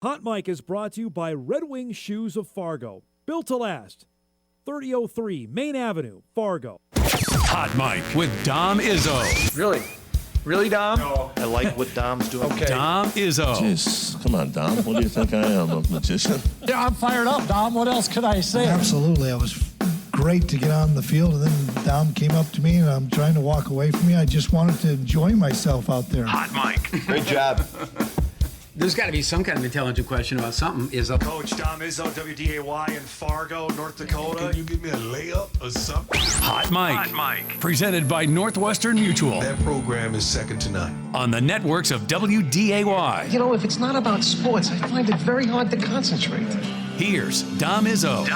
Hot Mic is brought to you by Red Wing Shoes of Fargo. Built to last. 3003 Main Avenue, Fargo. Hot Mic with Dom Izzo. Really? Really, Dom? No. I like what Dom's doing. Okay. Dom Izzo. Jeez, come on, Dom. What do you think I am, a magician? Yeah, I'm fired up, Dom. What else could I say? Absolutely. It was great to get on the field, and then Dom came up to me, and I'm trying to walk away from me. I just wanted to enjoy myself out there. Hot Mic. Great job. There's got to be some kind of intelligent question about something. Coach Dom Izzo, WDAY in Fargo, North Dakota. Can you give me a layup or something? Hot Mic. Presented by Northwestern Mutual. That program is second to none. On the networks of WDAY. You know, if it's not about sports, I find it very hard to concentrate. Here's Dom Izzo.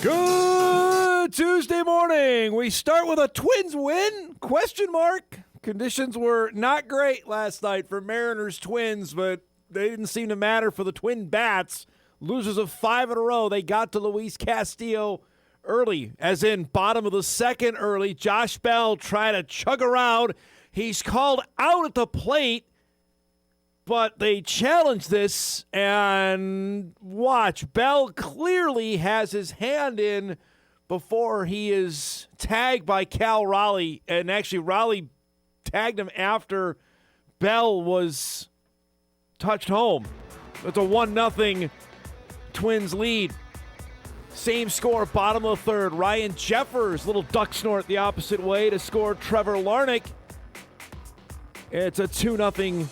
Good Tuesday morning. We start with a Twins win? Question mark. Conditions were not great last night for Mariners Twins, but they didn't seem to matter for the Twin Bats. Losers of 5 in a row. They got to Luis Castillo early, as in bottom of the second early. Josh Bell trying to chug around. He's called out at the plate, but they challenge this, and watch. Bell clearly has his hand in before he is tagged by Cal Raleigh, and actually Raleigh tagged him after Bell was touched home. It's a 1-0 Twins lead. Same score, bottom of the third. Ryan Jeffers, little duck snort the opposite way to score Trevor Larnach. It's a 2-0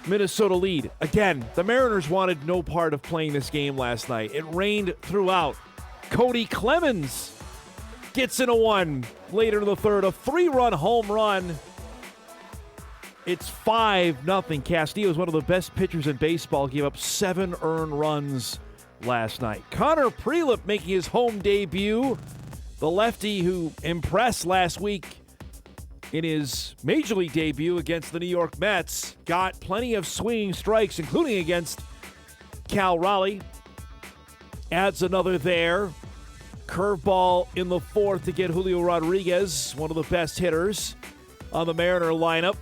Minnesota lead. Again, the Mariners wanted no part of playing this game last night. It rained throughout. Cody Clemens gets in a one later in the third. A 3-run home run. It's 5-0. Castillo is one of the best pitchers in baseball. Gave up 7 earned runs last night. Connor Prelip making his home debut. The lefty who impressed last week in his Major League debut against the New York Mets. Got plenty of swinging strikes, including against Cal Raleigh. Adds another there. Curveball in the fourth to get Julio Rodriguez, one of the best hitters on the Mariner lineup.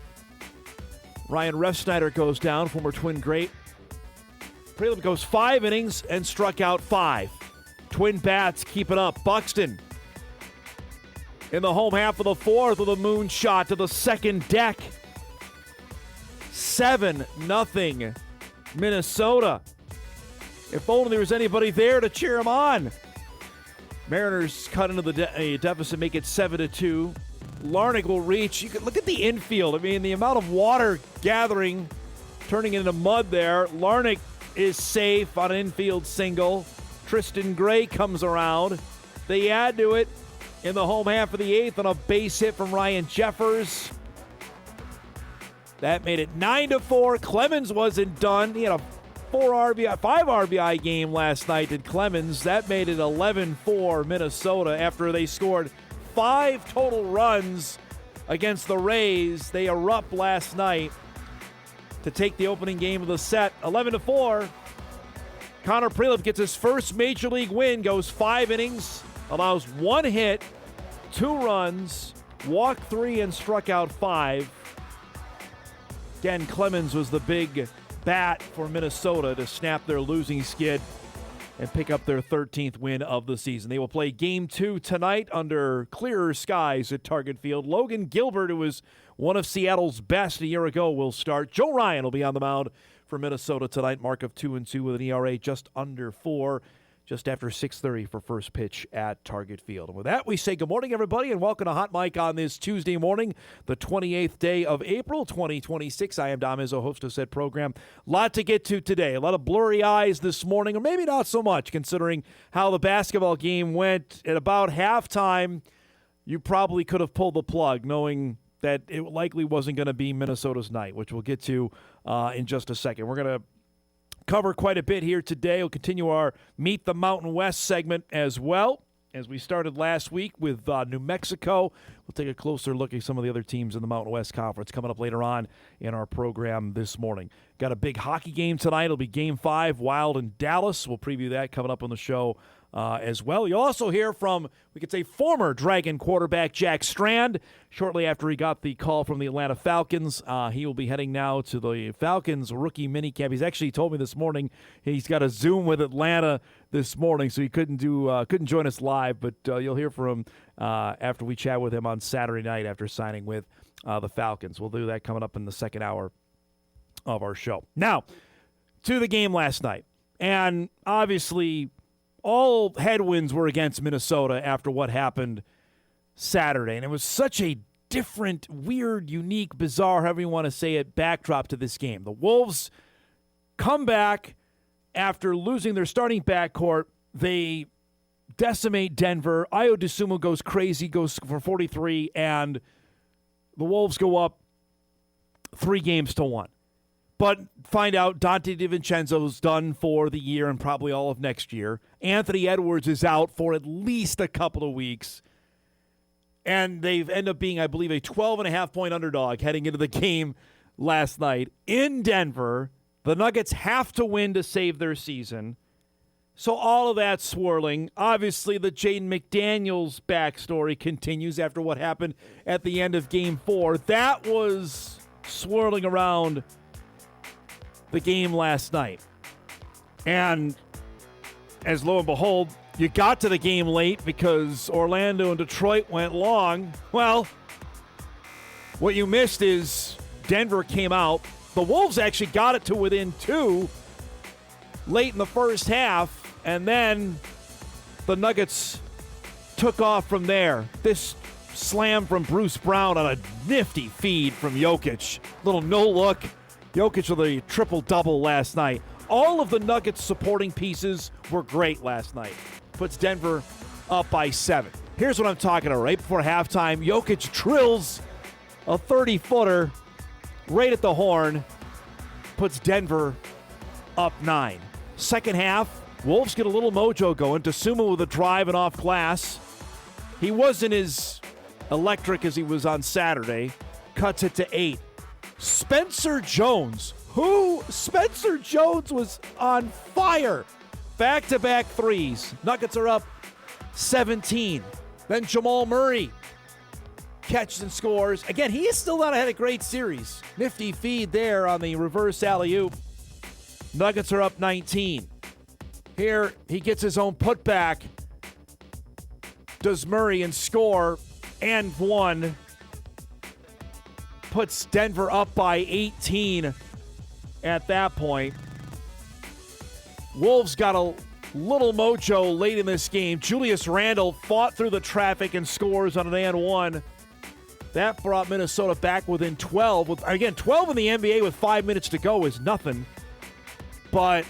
Ryan Refsnyder goes down, former Twin great. Prelip goes 5 innings and struck out 5. Twin Bats keep it up. Buxton in the home half of the fourth with a moonshot to the second deck. 7-0 Minnesota. If only there was anybody there to cheer him on. Mariners cut into the deficit, make it 7-2. Larnach will reach. You can look at the infield. I mean, the amount of water gathering, turning into mud there. Larnach is safe on an infield single. Tristan Gray comes around. They add to it in the home half of the eighth on a base hit from Ryan Jeffers. That made it 9-4. Clemens wasn't done. He had a 5 RBI game last night, did Clemens. That made it 11-4 Minnesota after they scored 5 total runs against the Rays. They erupt last night to take the opening game of the set. 11-4. Connor Prelip gets his first Major League win, goes 5 innings, allows 1 hit, 2 runs, walked 3 and struck out 5. Again, Clemens was the big bat for Minnesota to snap their losing skid and pick up their 13th win of the season. They will play Game 2 tonight under clearer skies at Target Field. Logan Gilbert, who was one of Seattle's best a year ago, will start. Joe Ryan will be on the mound for Minnesota tonight. Mark of 2-2 with an ERA just under 4. Just after 6:30 for first pitch at Target Field. And with that, we say good morning, everybody, and welcome to Hot Mic on this Tuesday morning, the 28th day of April, 2026. I am Dom Izzo, host of said program. A lot to get to today. A lot of blurry eyes this morning, or maybe not so much, considering how the basketball game went. At about halftime, you probably could have pulled the plug, knowing that it likely wasn't going to be Minnesota's night, which we'll get to in just a second. We're going to cover quite a bit here today. We'll continue our Meet the Mountain West segment as well, as we started last week with New Mexico. We'll take a closer look at some of the other teams in the Mountain West Conference coming up later on in our program this morning. Got a big hockey game tonight. It'll be Game 5, Wild in Dallas. We'll preview that coming up on the show as well. You'll also hear from, we could say, former Dragon quarterback Jack Strand shortly after he got the call from the Atlanta Falcons. He will be heading now to the Falcons rookie minicamp. He's actually told me this morning he's got a Zoom with Atlanta this morning, so he couldn't join us live, but you'll hear from him after we chat with him on Saturday night after signing with the Falcons. We'll do that coming up in the second hour of our show. Now, to the game last night. And obviously, all headwinds were against Minnesota after what happened Saturday. And it was such a different, weird, unique, bizarre, however you want to say it, backdrop to this game. The Wolves come back after losing their starting backcourt. They decimate Denver. Ayo Dosunmu goes crazy, goes for 43, and the Wolves go up 3-1. But find out Dante DiVincenzo's done for the year and probably all of next year. Anthony Edwards is out for at least a couple of weeks. And they've ended up being, I believe, a 12.5-point underdog heading into the game last night in Denver. The Nuggets have to win to save their season. So all of that swirling. Obviously, the Jaden McDaniels backstory continues after what happened at the end of Game 4. That was swirling around the game last night. And as lo and behold, you got to the game late because Orlando and Detroit went long. Well, what you missed is Denver came out. The Wolves actually got it to within 2 late in the first half, and then the Nuggets took off from there. This slam from Bruce Brown on a nifty feed from Jokic. Little no-look. Jokic with a triple-double last night. All of the Nuggets supporting pieces were great last night. Puts Denver up by 7. Here's what I'm talking about. Right before halftime, Jokic drills a 30-footer right at the horn. Puts Denver up 9. Second half, Wolves get a little mojo going. Dosunmu with a drive and off glass. He wasn't as electric as he was on Saturday. Cuts it to 8. Spencer Jones. Spencer Jones was on fire. Back-to-back threes. Nuggets are up 17. Then Jamal Murray catches and scores. Again, he has still not had a great series. Nifty feed there on the reverse alley-oop. Nuggets are up 19. Here, he gets his own putback. Does Murray and score and 1. Puts Denver up by 18 at that point. Wolves got a little mojo late in this game. Julius Randle fought through the traffic and scores on an and 1. That brought Minnesota back within 12. Again, 12 in the NBA with 5 minutes to go is nothing. But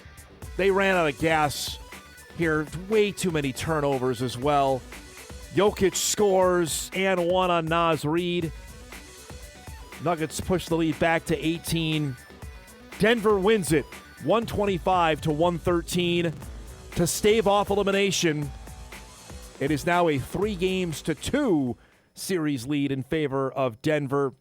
they ran out of gas here. Way too many turnovers as well. Jokic scores and 1 on Naz Reid. Nuggets push the lead back to 18. Denver wins it 125-113 to stave off elimination. It is now a 3-2 series lead in favor of Denver.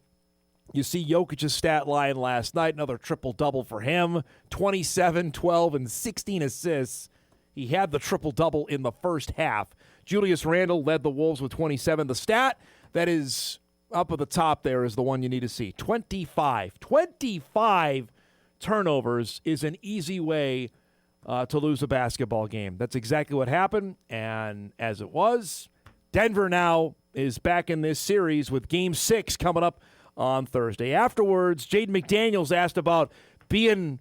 You see Jokic's stat line last night, another triple-double for him, 27, 12, and 16 assists. He had the triple-double in the first half. Julius Randle led the Wolves with 27. The stat that is up at the top there is the one you need to see. 25 turnovers is an easy way to lose a basketball game. That's exactly what happened, and as it was, Denver now is back in this series with Game 6 coming up on Thursday. Afterwards, Jaden McDaniels asked about being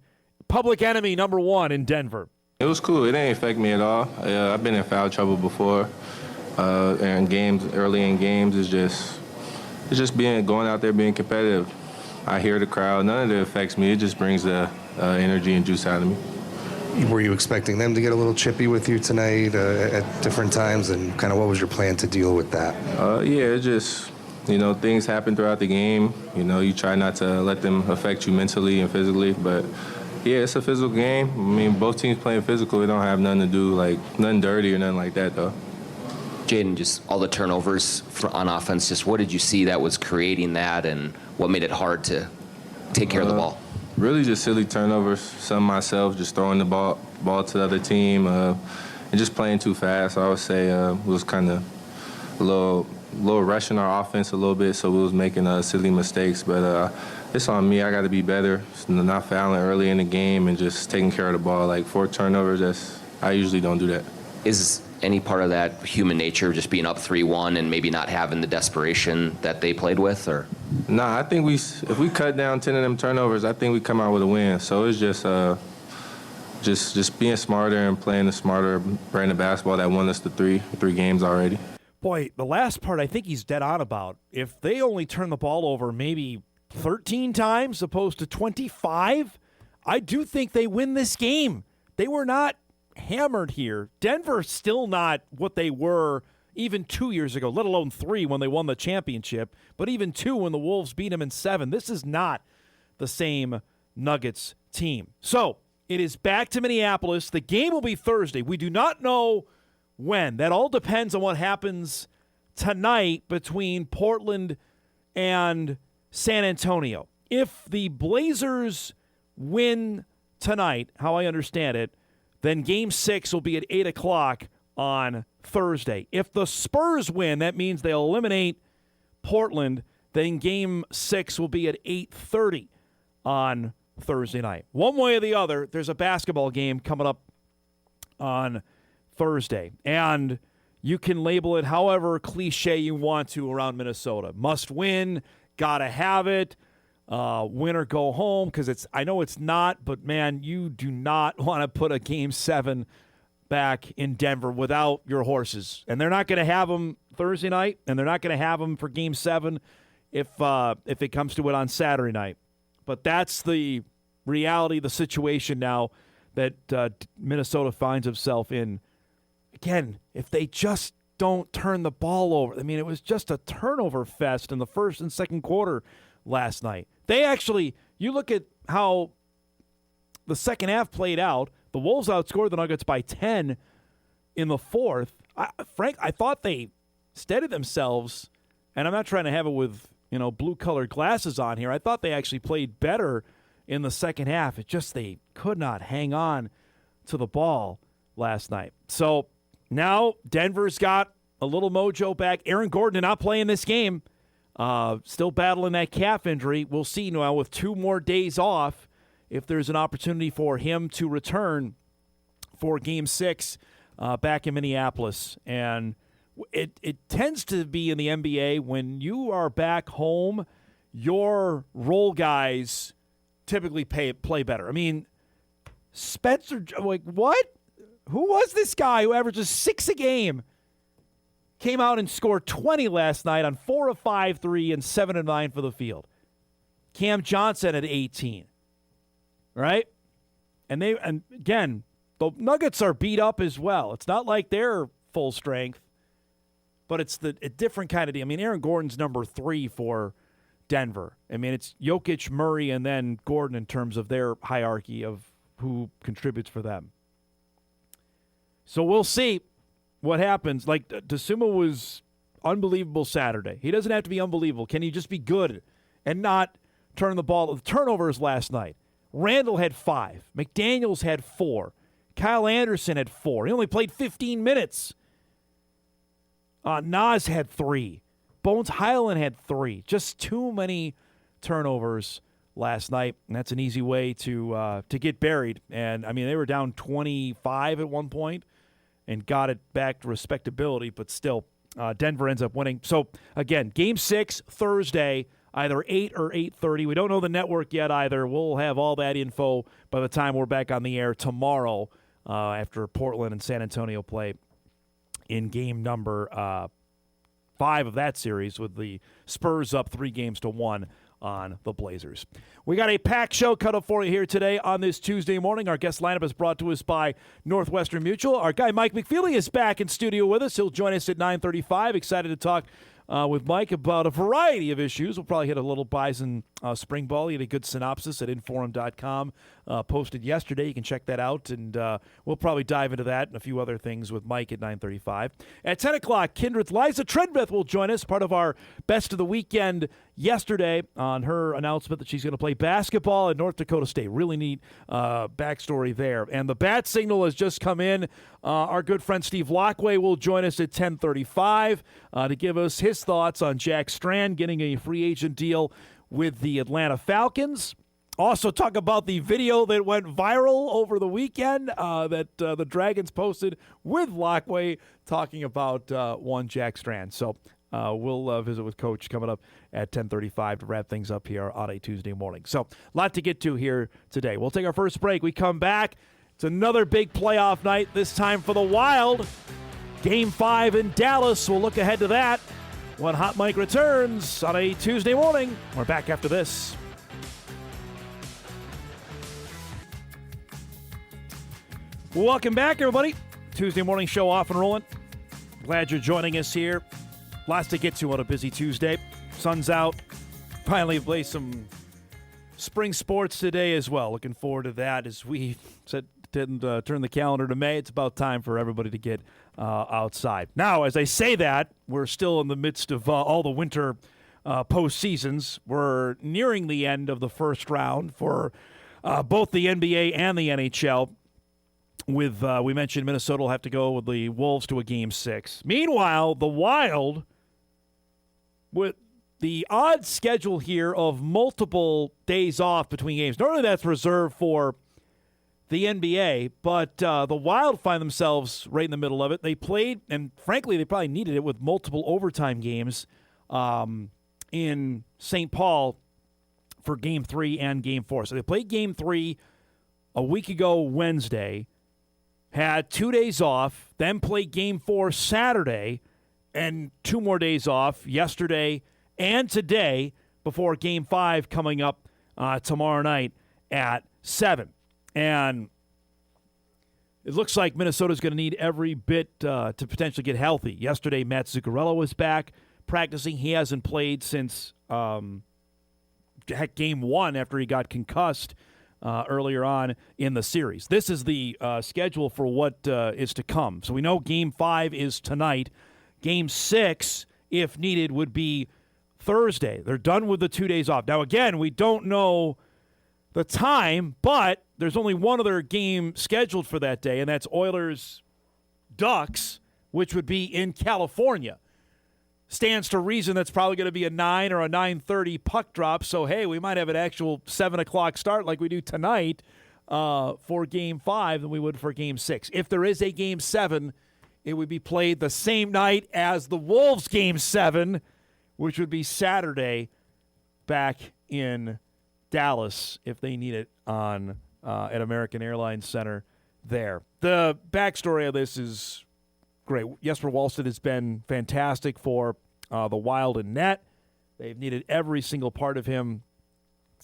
public enemy number 1 in Denver. It was cool. It didn't affect me at all. I've been in foul trouble before. And games, early in games, it's just going out there being competitive. I hear the crowd. None of it affects me. It just brings the energy and juice out of me. Were you expecting them to get a little chippy with you tonight at different times, and kind of what was your plan to deal with that? Yeah, it just, things happen throughout the game. You try not to let them affect you mentally and physically, but yeah, it's a physical game. I mean, both teams playing physical. They don't have nothing to do, nothing dirty or nothing like that, though. Jaden, just all the turnovers on offense, just what did you see that was creating that, and what made it hard to take care of the ball? Really just silly turnovers. Some myself, just throwing the ball to the other team. just playing too fast. I would say we was kind of a little rushing our offense a little bit, so we was making silly mistakes. But it's on me. I got to be better, not fouling early in the game and just taking care of the ball. Like 4 turnovers, I usually don't do that. Is any part of that human nature, just being up 3-1 and maybe not having the desperation that they played with, or? Nah, I think if we cut down 10 of them turnovers, I think we come out with a win. So it's just being smarter and playing the smarter brand of basketball that won us the three games already. Boy, the last part I think he's dead on about. If they only turn the ball over maybe 13 times opposed to 25, I do think they win this game. They were not hammered here. Denver's still not what they were even 2 years ago, let alone 3 when they won the championship, but even 2 when the Wolves beat them in 7. This is not the same Nuggets team. So it is back to Minneapolis. The game will be Thursday. We do not know when. That all depends on what happens tonight between Portland and San Antonio. If the Blazers win tonight, how I understand it, then Game 6 will be at 8 o'clock on Thursday. If the Spurs win, that means they'll eliminate Portland. Then Game 6 will be at 8:30 on Thursday night. One way or the other, there's a basketball game coming up on Thursday. And you can label it however cliche you want to around Minnesota. Must win, gotta have it. Win or go home, because I know it's not, but man, you do not want to put a Game 7 back in Denver without your horses. And they're not going to have them Thursday night, and they're not going to have them for Game 7 if it comes to it on Saturday night. But that's the reality, the situation now that Minnesota finds itself in. Again, if they just don't turn the ball over. I mean, it was just a turnover fest in the first and second quarter last night. They actually, you look at how the second half played out, the Wolves outscored the Nuggets by 10 in the fourth. I thought they steadied themselves, and I'm not trying to have it with, blue-colored glasses on here. I thought they actually played better in the second half. It just they could not hang on to the ball last night. So now Denver's got a little mojo back. Aaron Gordon did not play in this game. Still battling that calf injury. We'll see now with 2 more days off if there's an opportunity for him to return for Game 6 back in Minneapolis. And it tends to be in the NBA when you are back home, your role guys typically play better. I mean, Spencer, what? Who was this guy who averages 6 a game? Came out and scored 20 last night on 4 of 5 3 and 7 of 9 for the field. Cam Johnson at 18. Right? And again, the Nuggets are beat up as well. It's not like they're full strength, but it's a different kind of deal. I mean, Aaron Gordon's number 3 for Denver. I mean, it's Jokic, Murray, and then Gordon in terms of their hierarchy of who contributes for them. So we'll see what happens. Like, Dosunmu was unbelievable Saturday. He doesn't have to be unbelievable. Can he just be good and not turn the ball? The turnovers last night. Randall had 5. McDaniels had 4. Kyle Anderson had 4. He only played 15 minutes. Nas had 3. Bones Highland had 3. Just too many turnovers last night, and that's an easy way to get buried. And, I mean, they were down 25 at one point and got it back to respectability, but still, Denver ends up winning. So, again, Game 6, Thursday, either 8 or 8:30. We don't know the network yet either. We'll have all that info by the time we're back on the air tomorrow after Portland and San Antonio play in game number 5 of that series, with the Spurs up 3-1 on the Blazers. We got a packed show cut up for you here today on this Tuesday morning. Our guest lineup is brought to us by Northwestern Mutual. Our guy Mike McFeely is back in studio with us. He'll join us at 9:35. Excited to talk with Mike about a variety of issues. We'll probably hit a little Bison spring ball. He had a good synopsis at Inforum.com posted yesterday. You can check that out, and we'll probably dive into that and a few other things with Mike at 9:35. At 10 o'clock, Kindred's Liza Trenbeath will join us, part of our Best of the Weekend yesterday on her announcement that she's going to play basketball at North Dakota State. Really neat backstory there. And the bat signal has just come in. Our good friend Steve Laqua will join us at 10:35 to give us his thoughts on Jack Strand getting a free agent deal with the Atlanta Falcons. Also talk about the video that went viral over the weekend that the Dragons posted with Laqua talking about one Jack Strand. So we'll visit with Coach coming up at 10:35 to wrap things up here on a Tuesday morning. So a lot to get to here today. We'll take our first break. We come back. It's another big playoff night, this time for the Wild. Game 5 in Dallas. We'll look ahead to that when Hot Mike returns on a Tuesday morning. We're back after this. Welcome back, everybody. Tuesday morning show off and rolling. Glad you're joining us here. Lots to get to on a busy Tuesday. Sun's out. Finally play some spring sports today as well. Looking forward to that as we turn the calendar to May. It's about time for everybody to get outside. Now, as I say that, we're still in the midst of all the winter postseasons. We're nearing the end of the first round for both the NBA and the NHL. With we mentioned Minnesota will have to go with the Wolves to a Game 6. Meanwhile, the Wild, with the odd schedule here of multiple days off between games. Normally that's reserved for the NBA, but the Wild find themselves right in the middle of it. They played, and frankly, they probably needed it with multiple overtime games in St. Paul for Game 3 and Game 4. So they played Game 3 a week ago Wednesday, had 2 days off, then played Game 4 Saturday, and 2 more days off yesterday and today before Game 5 coming up tomorrow night at 7. And it looks like Minnesota's going to need every bit to potentially get healthy. Yesterday, Matt Zuccarello was back practicing. He hasn't played since Game 1 after he got concussed earlier on in the series. This is the schedule for what is to come. So we know Game 5 is tonight. Game 6, if needed, would be Thursday. They're done with the 2 days off. Now, again, we don't know the time, but there's only one other game scheduled for that day, and that's Oilers-Ducks, which would be in California. Stands to reason that's probably going to be a 9 or a 9:30 puck drop, so, hey, we might have an actual 7 o'clock start like we do tonight for Game 5 than we would for Game 6. If there is a Game 7, it would be played the same night as the Wolves' Game 7, which would be Saturday back in Dallas if they need it on at American Airlines Center there. The backstory of this is great. Jesper Wallstedt has been fantastic for the Wild and net. They've needed every single part of him,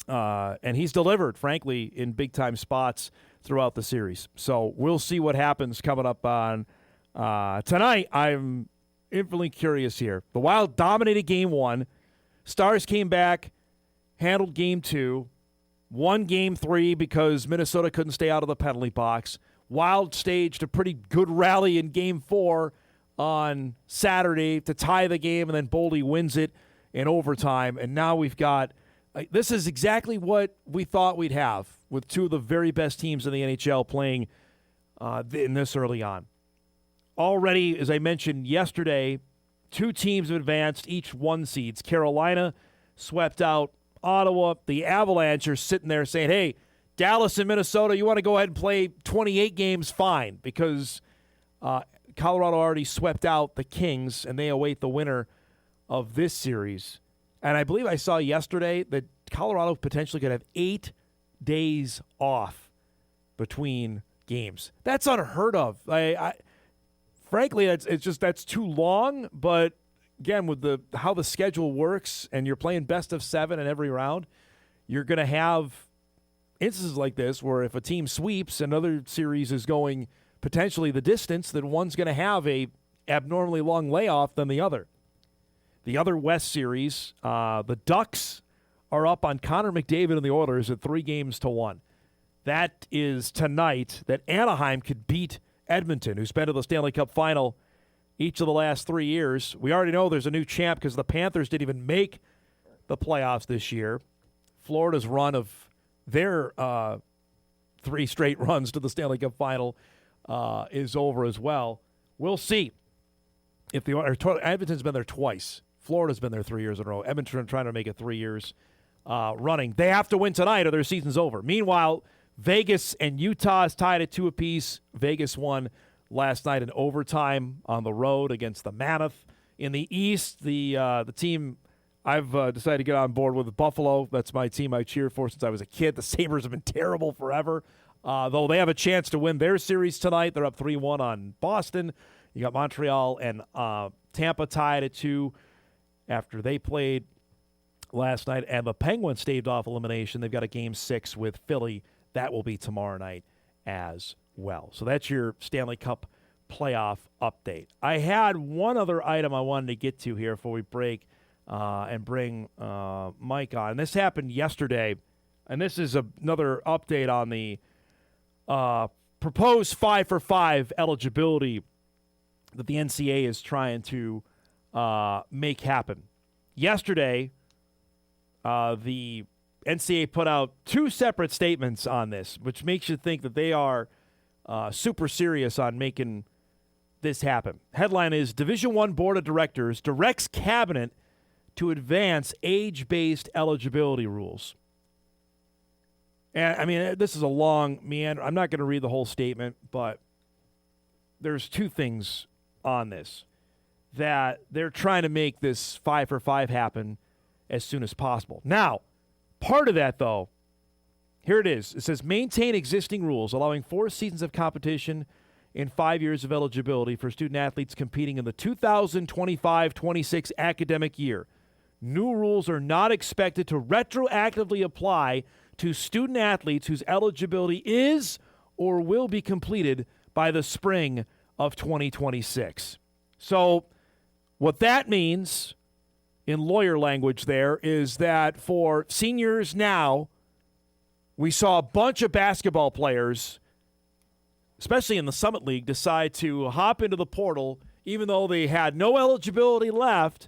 and he's delivered, frankly, in big-time spots throughout the series. So we'll see what happens coming up on tonight. I'm infinitely curious here. The Wild dominated Game 1. Stars came back, handled Game 2, won Game 3 because Minnesota couldn't stay out of the penalty box. Wild staged a pretty good rally in Game 4 on Saturday to tie the game, and then Boldy wins it in overtime. And now we've got this is exactly what we thought we'd have with two of the very best teams in the NHL playing in this early on. Already, as I mentioned yesterday, 2 teams have advanced, each 1 seeds. Carolina swept out Ottawa. The Avalanche are sitting there saying, hey, Dallas and Minnesota, you want to go ahead and play 28 games? Fine, because Colorado already swept out the Kings, and they await the winner of this series. And I believe I saw yesterday that Colorado potentially could have 8 days off between games. That's unheard of. Frankly, that's too long. But again, with how the schedule works, and you're playing best of 7 in every round, you're going to have instances like this where if a team sweeps, another series is going potentially the distance, then one's going to have a abnormally long layoff than the other. The other West series, the Ducks are up on Connor McDavid and the Oilers at 3-1. That is tonight, that Anaheim could beat Edmonton, who's been to the Stanley Cup final each of the last 3 years. We already know there's a new champ because the Panthers didn't even make the playoffs this year. Florida's run of their 3 straight runs to the Stanley Cup final is over as well. We'll see. If Edmonton's been there twice. Florida's been there 3 years in a row. Edmonton trying to make it 3 years running. They have to win tonight or their season's over. Meanwhile, Vegas and Utah is tied at 2 apiece. Vegas won last night in overtime on the road against the Mammoth. In the East, the team I've decided to get on board with Buffalo. That's my team I cheered for since I was a kid. The Sabres have been terrible forever. Though they have a chance to win their series tonight. They're up 3-1 on Boston. You got Montreal and Tampa tied at 2 after they played last night. And the Penguins staved off elimination. They've got a Game 6 with Philly. That will be tomorrow night as well. So that's your Stanley Cup playoff update. I had one other item I wanted to get to here before we break and bring Mike on. And this happened yesterday. And this is another update on the proposed 5-for-5 eligibility that the NCAA is trying to make happen. Yesterday, the NCAA put out 2 separate statements on this, which makes you think that they are super serious on making this happen. Headline is, Division I Board of Directors directs Cabinet to advance age-based eligibility rules. And, I mean, this is a long meander. I'm not going to read the whole statement, but there's 2 things on this. That they're trying to make this 5-for-5 happen as soon as possible. Now, part of that, though, here it is. It says, maintain existing rules, allowing 4 seasons of competition in 5 years of eligibility for student-athletes competing in the 2025-26 academic year. New rules are not expected to retroactively apply to student-athletes whose eligibility is or will be completed by the spring of 2026. So what that means in lawyer language there is that for seniors now, we saw a bunch of basketball players, especially in the Summit League, decide to hop into the portal even though they had no eligibility left,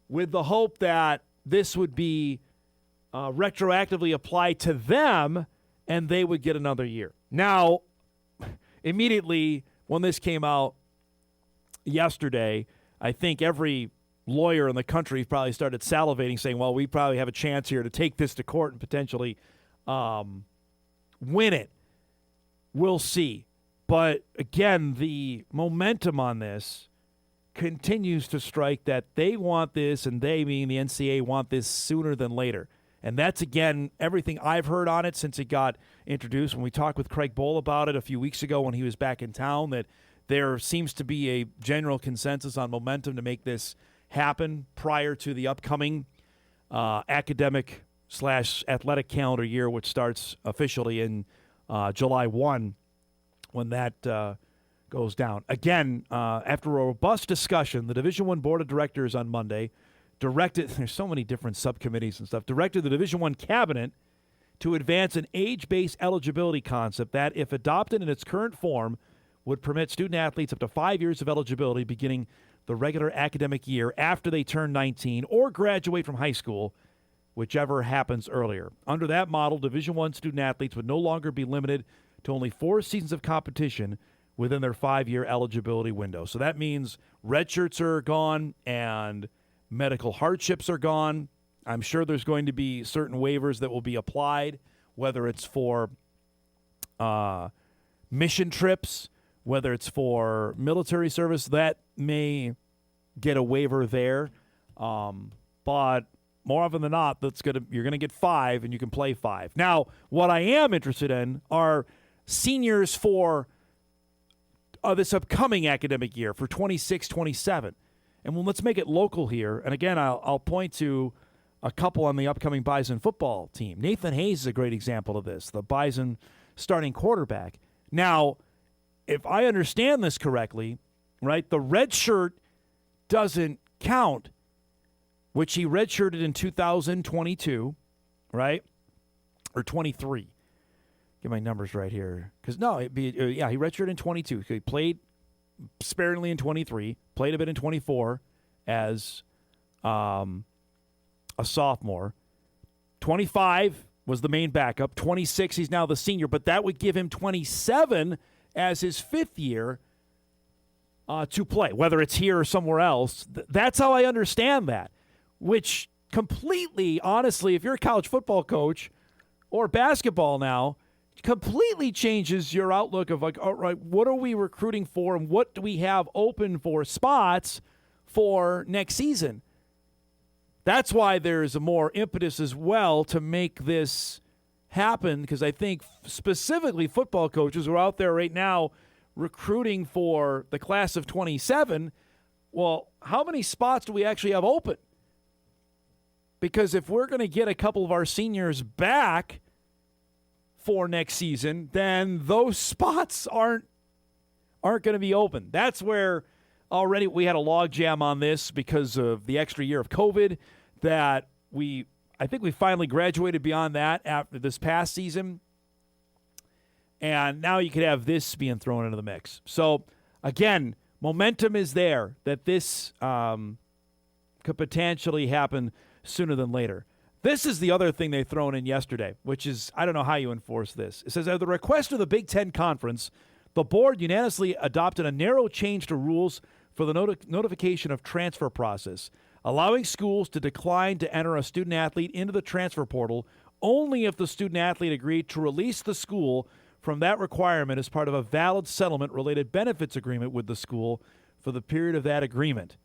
with the hope that this would be retroactively applied to them and they would get another year. Now, immediately when this came out yesterday, I think every lawyer in the country probably started salivating, saying, well, we probably have a chance here to take this to court and potentially win it. We'll see. But, again, the momentum on this continues to strike that they want this, and they, meaning the NCAA, want this sooner than later. And that's, again, everything I've heard on it since it got introduced. When we talked with Craig Bohl about it a few weeks ago when he was back in town, that there seems to be a general consensus on momentum to make this happen prior to the upcoming academic/athletic calendar year, which starts officially in July 1 when that goes down. Again, after a robust discussion, the Division I Board of Directors on Monday directed, there's so many different subcommittees and stuff, directed the Division I Cabinet to advance an age-based eligibility concept that, if adopted in its current form, would permit student-athletes up to 5 years of eligibility beginning the regular academic year after they turn 19 or graduate from high school, whichever happens earlier. Under that model, Division I student-athletes would no longer be limited to only 4 seasons of competition within their 5-year eligibility window. So that means red shirts are gone and medical hardships are gone. I'm sure there's going to be certain waivers that will be applied, whether it's for mission trips, whether it's for military service, that may get a waiver there. But more often than not, you're going to get 5 and you can play 5. Now, what I am interested in are seniors for this upcoming academic year for 26-27. And let's make it local here. And again, I'll point to a couple on the upcoming Bison football team. Nathan Hayes is a great example of this, the Bison starting quarterback. Now, if I understand this correctly, right, the red shirt doesn't count, which he redshirted in 2022, right, or 23. get my numbers right here. Because, no, he redshirted in 22. He played sparingly in 23, played a bit in 24 as a sophomore. 25 was the main backup. 26, he's now the senior, but that would give him 27 as his fifth year to play, whether it's here or somewhere else. That's how I understand that, which completely, honestly, if you're a college football coach or basketball now, completely changes your outlook of like, all right, what are we recruiting for and what do we have open for spots for next season? That's why there's a more impetus as well to make this happen, because I think specifically football coaches who are out there right now recruiting for the class of 27, well, how many spots do we actually have open? Because if we're going to get a couple of our seniors back for next season, then those spots aren't going to be open. That's where already we had a log jam on this because of the extra year of COVID that I think we finally graduated beyond that after this past season. And now you could have this being thrown into the mix. So, again, momentum is there that this could potentially happen sooner than later. This is the other thing they thrown in yesterday, which is, I don't know how you enforce this. It says, at the request of the Big Ten Conference, the board unanimously adopted a narrow change to rules for the notification of transfer process, allowing schools to decline to enter a student-athlete into the transfer portal only if the student-athlete agreed to release the school from that requirement as part of a valid settlement-related benefits agreement with the school for the period of that agreement.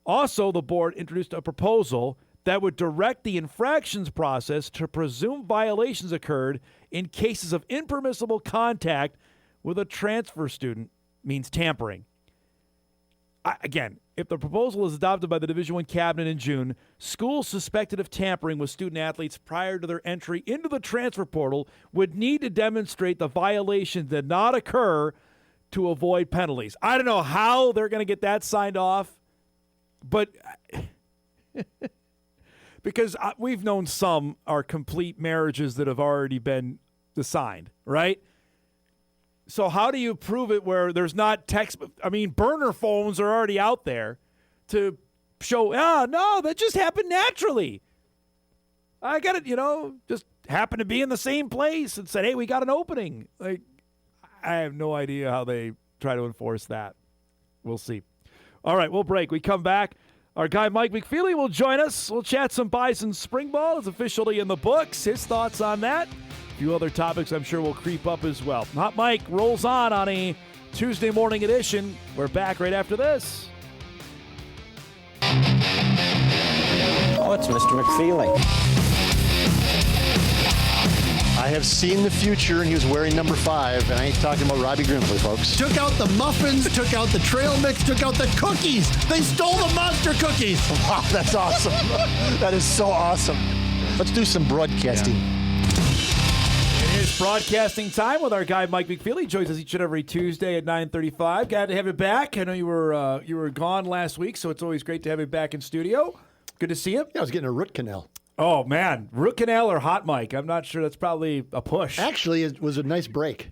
Also, the board introduced a proposal that would direct the infractions process to presume violations occurred in cases of impermissible contact with a transfer student, means tampering. Again, if the proposal is adopted by the Division I cabinet in June, schools suspected of tampering with student-athletes prior to their entry into the transfer portal would need to demonstrate the violation did not occur to avoid penalties. I don't know how they're going to get that signed off, but because we've known some are complete marriages that have already been signed, right? So how do you prove it where there's not text? I mean, burner phones are already out there to show, no, that just happened naturally. I got it, just happened to be in the same place and said, hey, we got an opening. Like, I have no idea how they try to enforce that. We'll see. All right, we'll break. We come back. Our guy Mike McFeely will join us. We'll chat some Bison spring ball. It's officially in the books. His thoughts on that. A few other topics I'm sure will creep up as well. Hot Mike rolls on a Tuesday morning edition. We're back right after this. Oh, it's Mr. McFeely. I have seen the future, and he was wearing number 5, and I ain't talking about Robbie Grimsley, folks. Took out the muffins, took out the trail mix, took out the cookies. They stole the monster cookies. Wow, that's awesome. That is so awesome. Let's do some broadcasting. It is broadcasting time with our guy Mike McFeely. Joins us each and every Tuesday at 9:35. Glad to have you back. I know you were gone last week, so it's always great to have you back in studio. Good to see you. Yeah, I was getting a root canal. Oh, man. Root canal or hot mic? I'm not sure. That's probably a push. Actually, it was a nice break.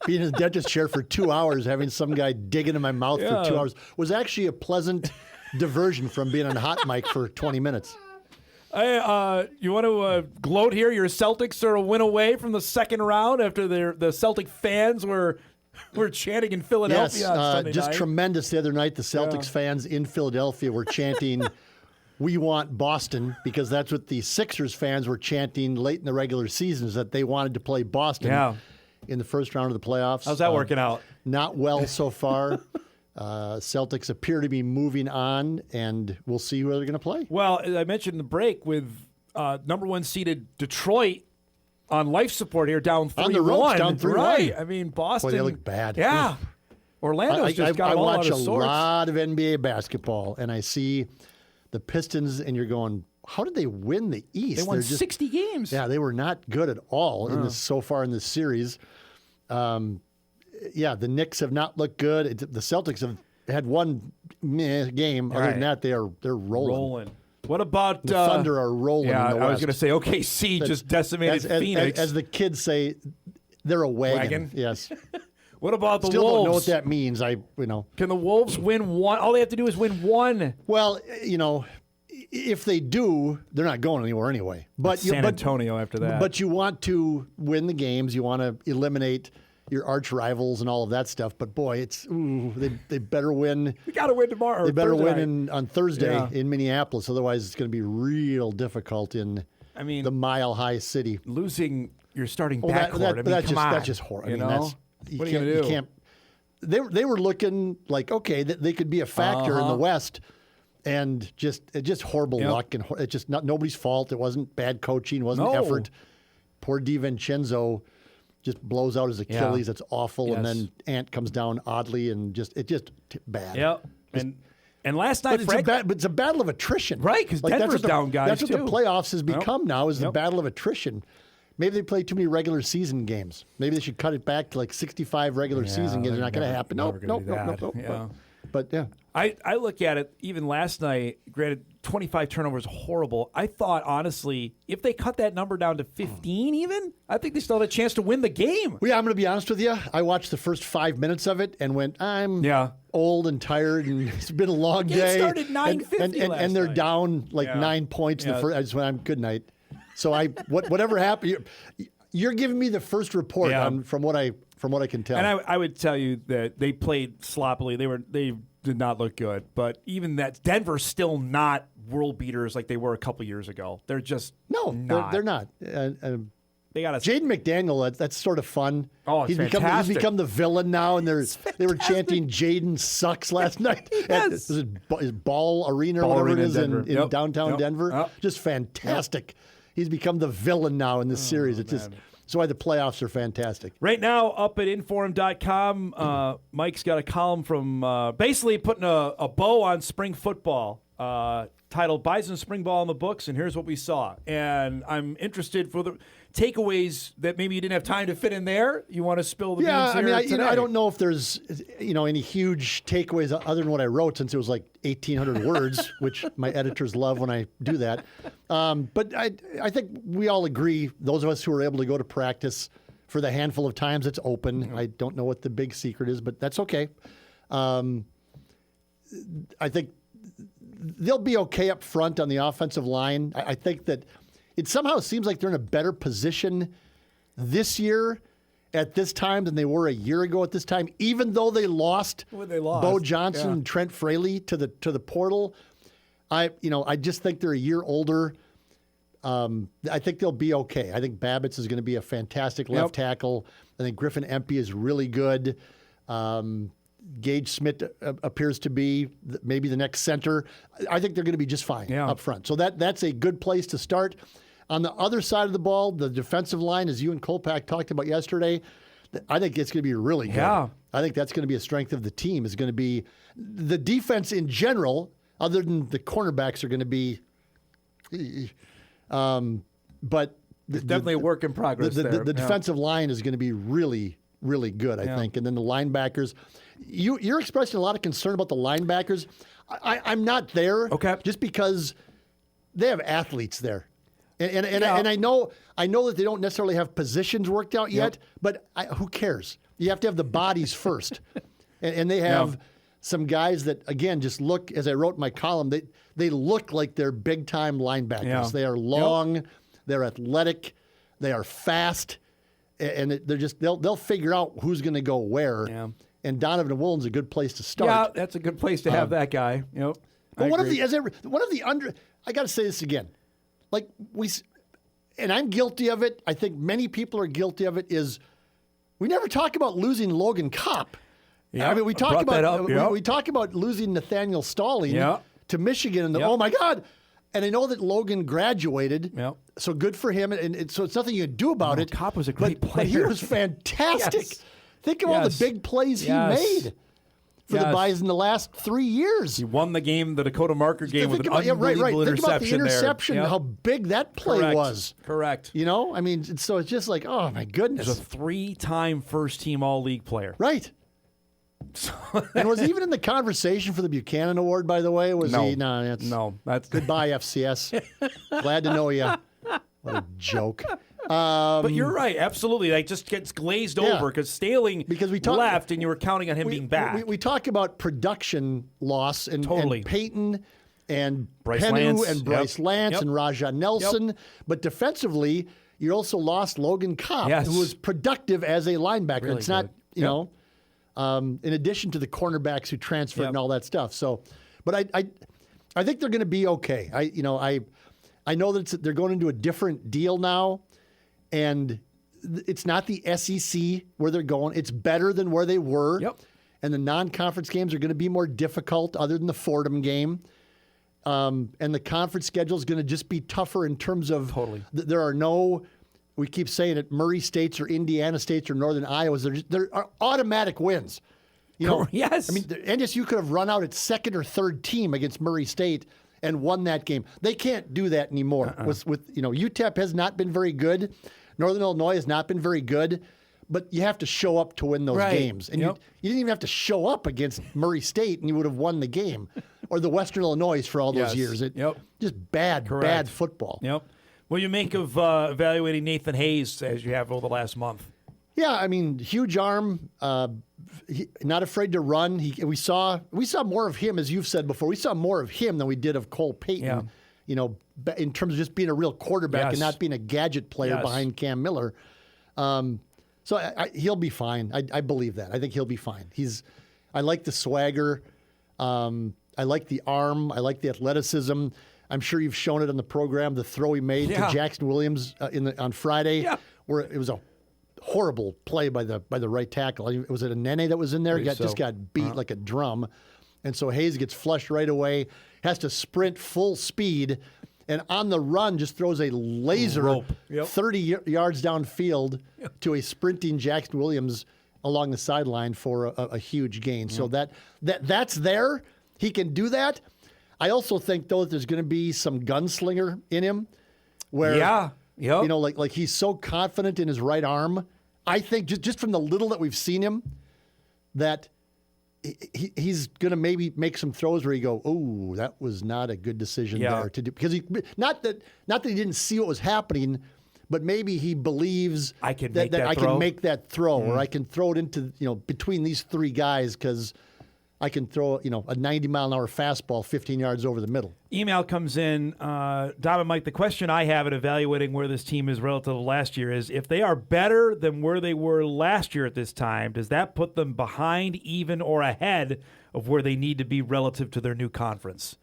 Being in the dentist chair for 2 hours, having some guy dig into my mouth for 2 hours, was actually a pleasant diversion from being on hot mic for 20 minutes. Hey, you want to gloat here? Your Celtics are a win away from the second round after the Celtic fans were chanting in Philadelphia on Sunday just night. Tremendous the other night. The Celtics fans in Philadelphia were chanting, "We want Boston," because that's what the Sixers fans were chanting late in the regular season, is that they wanted to play Boston in the first round of the playoffs. How's that working out? Not well so far. Celtics appear to be moving on, and we'll see who they're going to play. Well, as I mentioned in the break, with number 1 seeded Detroit on life support here, down 3-1. On the ropes, down 3-1. Right. I mean, Boston. Boy, they look bad. Yeah. Orlando's just got I them all watch out of a sorts. lot of NBA basketball, and I see the Pistons, and you're going, how did they win the East? They won 60 games. Yeah, they were not good at all so far in this series. The Knicks have not looked good. The Celtics have had one game. Other than that, they're rolling. What about the Thunder are rolling in the West. I was going to say OKC just decimated Phoenix. As the kids say, they're a wagon. Yes. What about the Still Wolves? don't know what that means. Can the Wolves win one? All they have to do is win one. Well, if they do, they're not going anywhere anyway. But San Antonio after that. But you want to win the games. You want to eliminate your arch rivals and all of that stuff. But boy, they better win. We got to win tomorrow. They better win on Thursday in Minneapolis. Otherwise, it's going to be real difficult in the Mile High City. Losing your starting backcourt. That's just horrible. What are you going to do? You can't. They were looking like, okay, they could be a factor in the West. And just horrible luck, and it's just nobody's fault. It wasn't bad coaching, it wasn't effort. Poor DiVincenzo just blows out his Achilles. It's awful, and then Ant comes down oddly, and just bad. Yep. And last night, it's a battle of attrition, right? Because Denver's down guys. That's what the playoffs has become now. Is the battle of attrition. Maybe they play too many regular season games. Maybe they should cut it back to like 65 regular season games. They're not going to happen. Nope. But yeah. I look at it, even last night, granted, 25 turnovers, horrible. I thought, honestly, if they cut that number down to 15 even, I think they still had a chance to win the game. Well, yeah, I'm going to be honest with you. I watched the first 5 minutes of it and went, I'm old and tired, and it's been a long day. It started 9:50 and they're down like 9 points in the first. I just went, I'm good night. So whatever happened, you're giving me the first report from what I can tell. And I would tell you that they played sloppily. They did not look good. But even that, Denver's still not world beaters like they were a couple years ago. They're just not. They're not. They got Jaden McDaniel. That's sort of fun. Oh, he's become the villain now, and they were chanting "Jaden sucks" last night at his Ball Arena or whatever it is in downtown Denver. Just fantastic. He's become the villain now in this series. It's just. That's why the playoffs are fantastic. Right now, up at Inform.com, Mike's got a column from basically putting a bow on spring football titled Bison Spring Ball in the Books, and here's what we saw. And I'm interested for the takeaways that maybe you didn't have time to fit in there. You want to spill the beans here I don't know if there's any huge takeaways other than what I wrote, since it was like 1,800 words, which my editors love when I do that. But I think we all agree, those of us who are able to go to practice for the handful of times it's open. I don't know what the big secret is, but that's okay. I think they'll be okay up front on the offensive line. I think that it somehow seems like they're in a better position this year at this time than they were a year ago at this time, even though they lost Bo Johnson and Trent Fraley to the portal. I just think they're a year older. I think they'll be okay. I think Babbitts is going to be a fantastic left tackle. I think Griffin Empey is really good. Gage Smith appears to be maybe the next center. I think they're going to be just fine up front. So that's a good place to start. On the other side of the ball, the defensive line, as you and Kolpak talked about yesterday, I think it's going to be really good. Yeah. I think that's going to be a strength of the team, is going to be the defense in general, other than the cornerbacks are going to be but definitely a work in progress there. The defensive line is going to be really, really good, I think. And then the linebackers, you're expressing a lot of concern about the linebackers. I'm not there just because they have athletes there. And I know that they don't necessarily have positions worked out yet, but who cares? You have to have the bodies first. and they have some guys that, again, just look, as I wrote in my column, they look like they're big-time linebackers. Yeah. They are long, they're athletic, they are fast, and they'll figure out who's going to go where. Yeah. And Donovan Woolen's a good place to start. Yeah, that's a good place to have that guy. Yep. But I got to say this again. And I'm guilty of it, I think many people are guilty of it, is we never talk about losing Logan Kopp. Yeah, I mean, we talk about losing Nathaniel Stalling to Michigan, and oh my God! And I know that Logan graduated, so good for him, and so it's nothing you can do about it. Kopp was a great player. But he was fantastic. Yes. Think of all the big plays he made for the Bison the last 3 years. He won the game, the Dakota Marker game, with an unbelievable interception. Think about the interception, how big that play was. Correct. I mean, so it's just like, oh my goodness. He's a 3-time first-team All-League player. Right. And was he even in the conversation for the Buchanan Award, by the way? Was No. he? No, That's goodbye, FCS. Glad to know you. What a joke. But you're right, absolutely. Like, just gets glazed over because Staling left, and you were counting on him being back. We talk about production loss and Peyton and Bryce Pennu Lance. and Bryce Lance and Raja Nelson. But defensively, you also lost Logan Kopp, who was productive as a linebacker. Really it's not, good. you know, in addition to the cornerbacks who transferred and all that stuff. So, but I think they're going to be okay. I know that they're going into a different deal now, and it's not the SEC where they're going. It's better than where they were. Yep. And the non-conference games are going to be more difficult other than the Fordham game. And the conference schedule is going to just be tougher in terms of there are no, we keep saying it, Murray States or Indiana States or Northern Iowas. There are automatic wins. You know, yes. I mean, the NDSU could have run out its second or third team against Murray State and won that game. They can't do that anymore. With UTEP has not been very good. Northern Illinois has not been very good. But you have to show up to win those games. And you didn't even have to show up against Murray State, and you would have won the game. Or the Western Illinois for all those years. Just bad football. Yep. What do you make of evaluating Nathan Hayes as you have over the last month? Yeah, I mean, huge arm, not afraid to run. We saw more of him, as you've said before. We saw more of him than we did of Cole Payton, you know, in terms of just being a real quarterback and not being a gadget player behind Cam Miller. So he'll be fine. I believe that. I think he'll be fine. I like the swagger. I like the arm. I like the athleticism. I'm sure you've shown it on the program, the throw he made to Jackson Williams on Friday, where it was a horrible play by the right tackle. Was it a Nene that was in there? Just got beat like a drum. And so Hayes gets flushed right away, has to sprint full speed, and on the run just throws a laser 30 yards downfield to a sprinting Jackson Williams along the sideline for a huge gain. So that's there. He can do that. I also think, though, that there's going to be some gunslinger in him where, you know, like he's so confident in his right arm. I think just from the little that we've seen him, that he's going to maybe make some throws where you go, oh, that was not a good decision there to do. Because not that he didn't see what was happening, but maybe he believes I can that make I throw. can make that throw, or I can throw it into, you know, between these three guys because I can throw, you know, a 90-mile-an-hour fastball 15 yards over the middle. Email comes in, Dom and Mike, the question I have in evaluating where this team is relative to last year is, if they are better than where they were last year at this time, does that put them behind, even, or ahead of where they need to be relative to their new conference?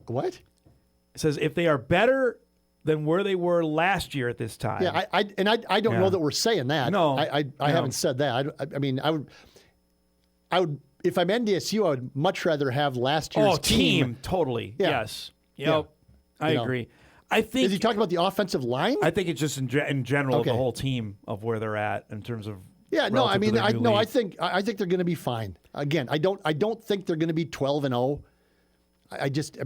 What? It says, if they are better than where they were last year at this time. Yeah, I don't know that we're saying that. No. I haven't said that. I mean, I would. If I'm NDSU, I would much rather have last year's team. Totally. Yeah. Yes. Yep. I agree. I think. Is he talking about the offensive line? I think it's just in general the whole team of where they're at in terms of. Yeah. No. I mean, I think they're going to be fine. Again, I don't think they're going to be 12-0. I just,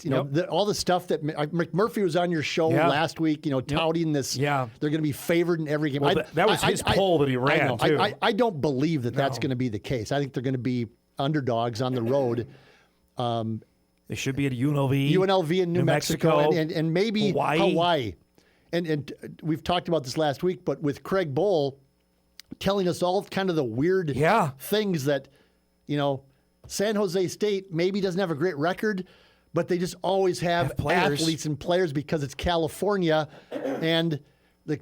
you know, all the stuff that McMurphy was on your show last week, you know, touting this. Yeah. They're going to be favored in every game. Well, that was his poll that he ran, too. I don't believe that that's going to be the case. I think they're going to be underdogs on the road. They should be at UNLV. UNLV in New Mexico. And maybe Hawaii. And we've talked about this last week, but with Craig Bohl telling us all kind of the weird things that, you know, San Jose State maybe doesn't have a great record, but they just always have athletes and players because it's California, and